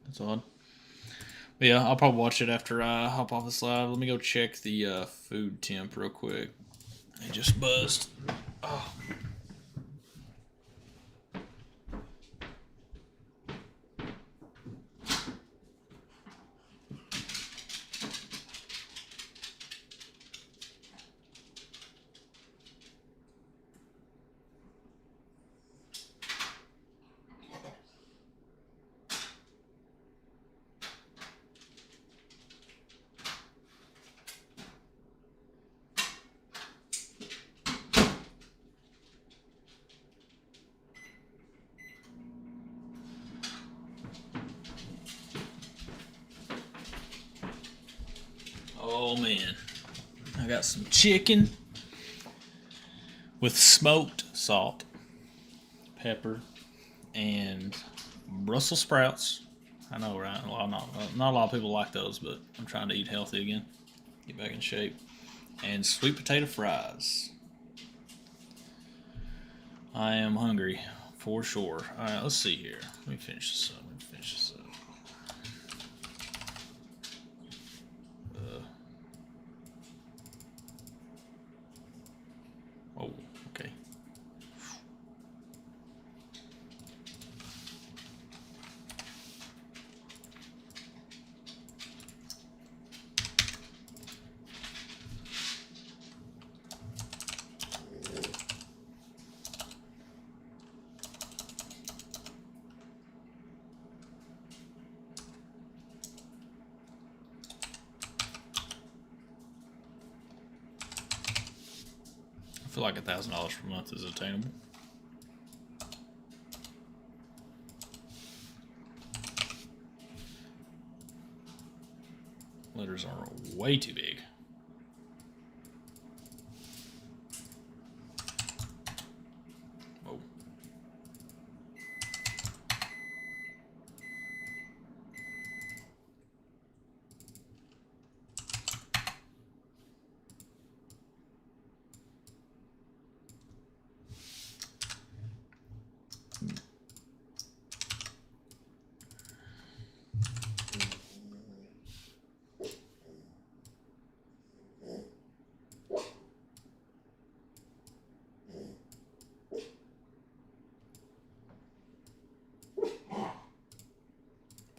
That's odd. But yeah, I'll probably watch it after I hop off this live. Let me go check the food temp real quick. It just buzzed. Oh. Oh man, I got some chicken with smoked salt, pepper, and Brussels sprouts. I know, right? Well, not a lot of people like those, but I'm trying to eat healthy again, get back in shape. And sweet potato fries. I am hungry, for sure. All right, let's see here. Let me finish this up. Oh, okay. I feel like $1,000 per month is attainable. Letters are way too big. Oh.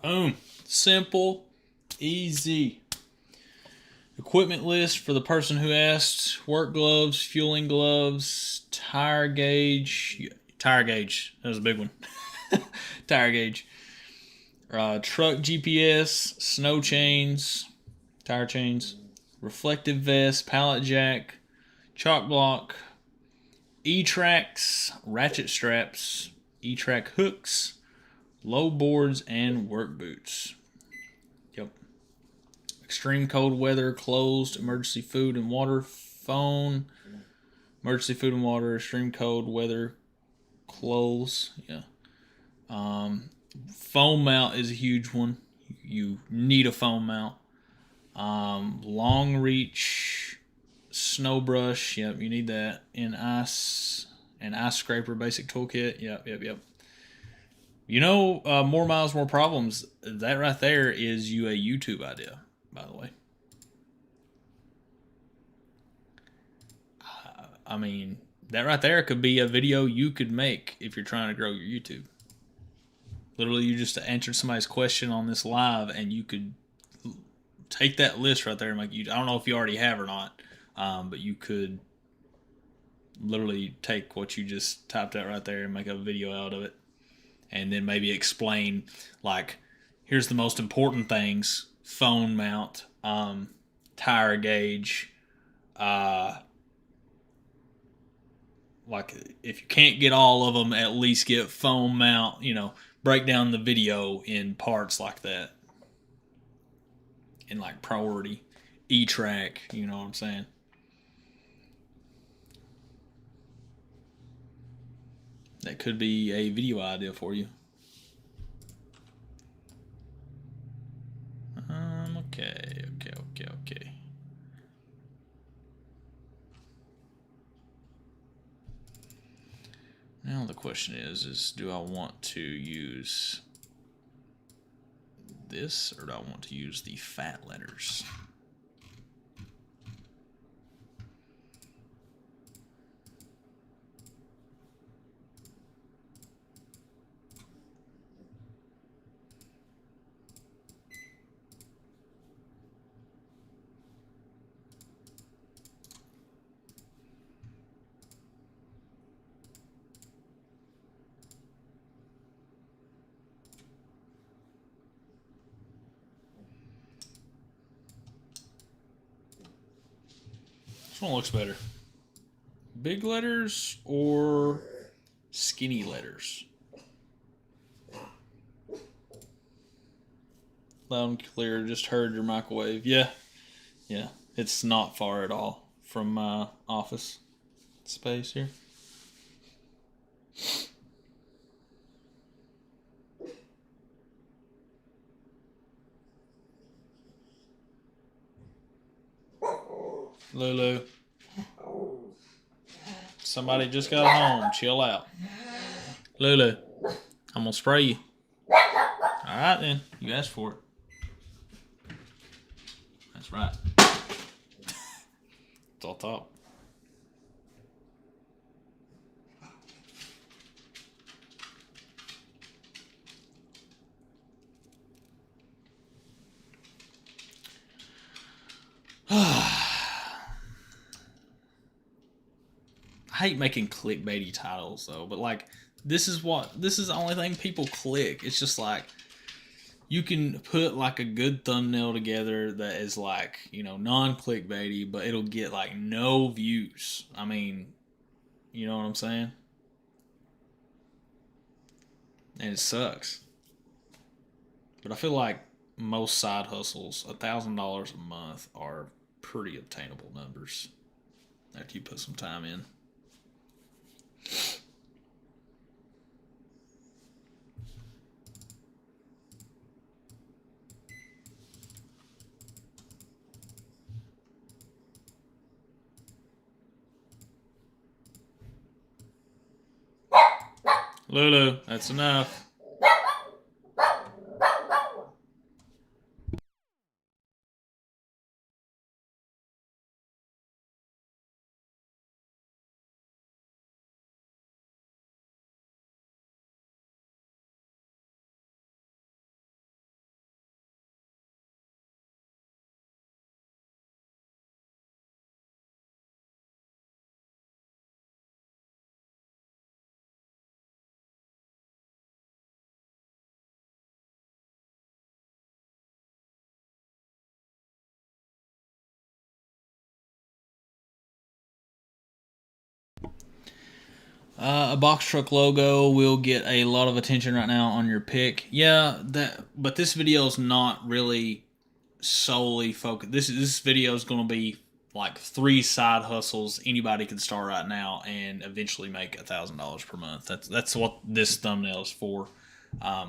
Boom. Simple, easy. Equipment list for the person who asked: work gloves, fueling gloves, tire gauge. Tire gauge. That was a big one. Tire gauge. Truck GPS, snow chains, tire chains, reflective vest, pallet jack, chalk block, E-tracks, ratchet straps, E-track hooks, low boards, and work boots. Yep. Extreme cold weather, closed, emergency food and water, phone, emergency food and water, extreme cold weather, clothes. Yeah. Foam mount is a huge one. You need a foam mount. Long reach, snow brush. Yep, you need that. And ice scraper basic toolkit. Yep. You know, more miles, more problems. That right there is you a YouTube idea, by the way. I mean, that right there could be a video you could make if you're trying to grow your YouTube. Literally, you just answered somebody's question on this live, and you could take that list right there and make you. I don't know if you already have or not, but you could literally take what you just typed out right there and make a video out of it, and then maybe explain like, here's the most important things: phone mount, tire gauge. Like if you can't get all of them, at least get phone mount. Break down the video in parts like that, in like priority, E-track. You know what I'm saying? That could be a video idea for you. Okay. Now the question is do I want to use this or do I want to use the fat letters? This one looks better. Big letters or skinny letters? Loud and clear, just heard your microwave. Yeah, Yeah, it's not far at all from my office space here. Lulu, somebody just got home. Chill out. Lulu, I'm gonna spray you. All right then, you asked for it. That's right. It's all top. I hate making clickbaity titles though, but like this is the only thing people click. It's just like you can put like a good thumbnail together that is like, non clickbaity, but it'll get like no views. I mean, you know what I'm saying? And it sucks. But I feel like most side hustles, $1,000 a month, are pretty obtainable numbers after you put some time in. Lulu, that's enough. A box truck logo will get a lot of attention right now on your pick. Yeah, but this video is not really solely focused. This video is going to be like 3 side hustles anybody can start right now and eventually make $1,000 per month. That's what this thumbnail is for. I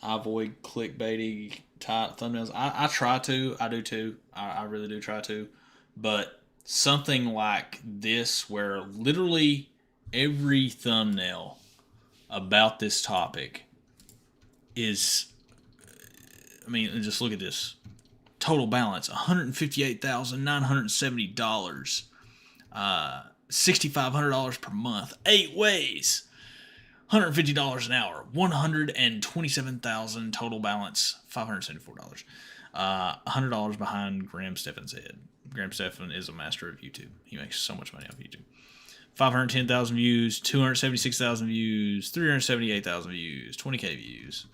avoid clickbaity type thumbnails. I try to. I do too. I really do try to. But something like this, where literally every thumbnail about this topic is, I mean, just look at this. Total balance $158,970. $6,500 per month. 8 ways. $150 an hour, $127,000 total balance, $574. $100 behind Graham Stephan's head. Graham Stephan is a master of YouTube. He makes so much money off YouTube. 510,000 views, 276,000 views, 378,000 views, 20K views.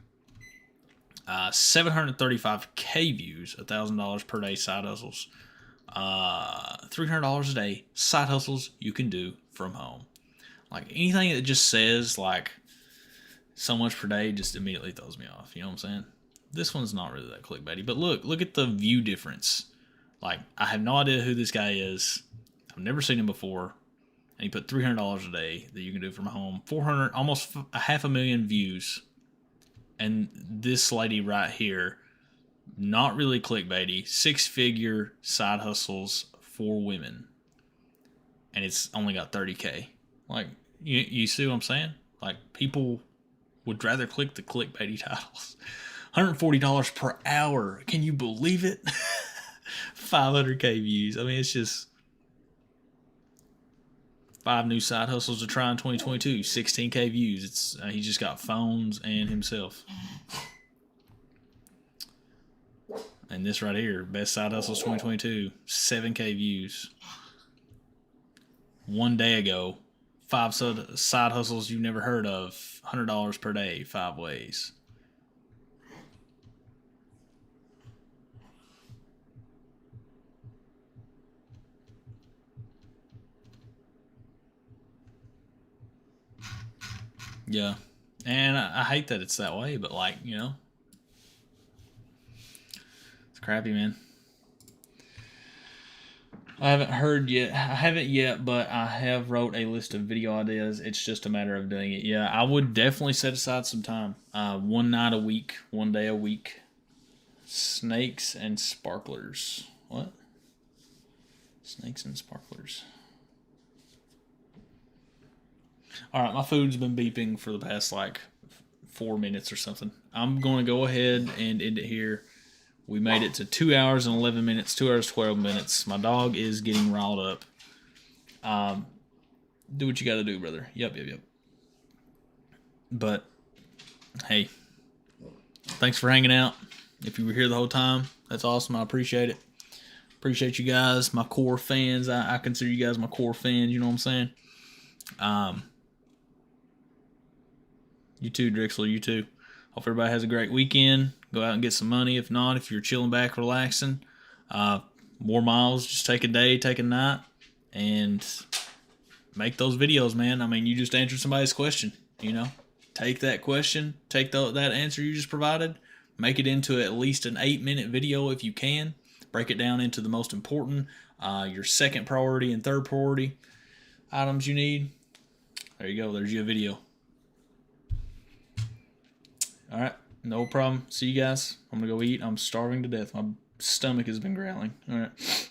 735K views, $1,000 per day side hustles. $300 a day side hustles you can do from home. Like anything that just says like so much per day just immediately throws me off. You know what I'm saying? This one's not really that clickbaity, but look at the view difference. Like I have no idea who this guy is. I've never seen him before, and he put $300 a day that you can do from home. 400, almost 500,000 views, and this lady right here, not really clickbaity, 6-figure side hustles for women, and it's only got 30K. Like. You see what I'm saying? Like, people would rather click the clickbaity titles. $140 per hour. Can you believe it? 500K views. I mean, it's just 5 new side hustles to try in 2022. 16K views. It's he just got phones and himself. And this right here, best side hustles 2022. 7K views. One day ago. 5 side hustles you've never heard of. $100 per day, 5 ways. Yeah. And I hate that it's that way, but like, crappy, man. I haven't yet, but I have wrote a list of video ideas. It's just a matter of doing it. Yeah, I would definitely set aside some time. One night a week, one day a week. Snakes and sparklers. What? Snakes and sparklers. All right, my food's been beeping for the past like 4 minutes or something. I'm going to go ahead and end it here. We made it to 2 hours and 11 minutes, 2 hours, 12 minutes. My dog is getting riled up. Do what you got to do, brother. Yep. But, hey, thanks for hanging out. If you were here the whole time, that's awesome. I appreciate it. Appreciate you guys, my core fans. I consider you guys my core fans, you know what I'm saying? You too, Drexler, you too. Hope everybody has a great weekend. Go out and get some money. If not, if you're chilling back, relaxing, more miles, just take a day, take a night, and make those videos, man. I mean, you just answered somebody's question, you know. Take that question, take that answer you just provided, make it into at least an 8-minute video if you can. Break it down into the most important, your second priority and third priority items you need. There you go. There's your video. All right. No problem. See you guys. I'm going to go eat. I'm starving to death. My stomach has been growling. All right.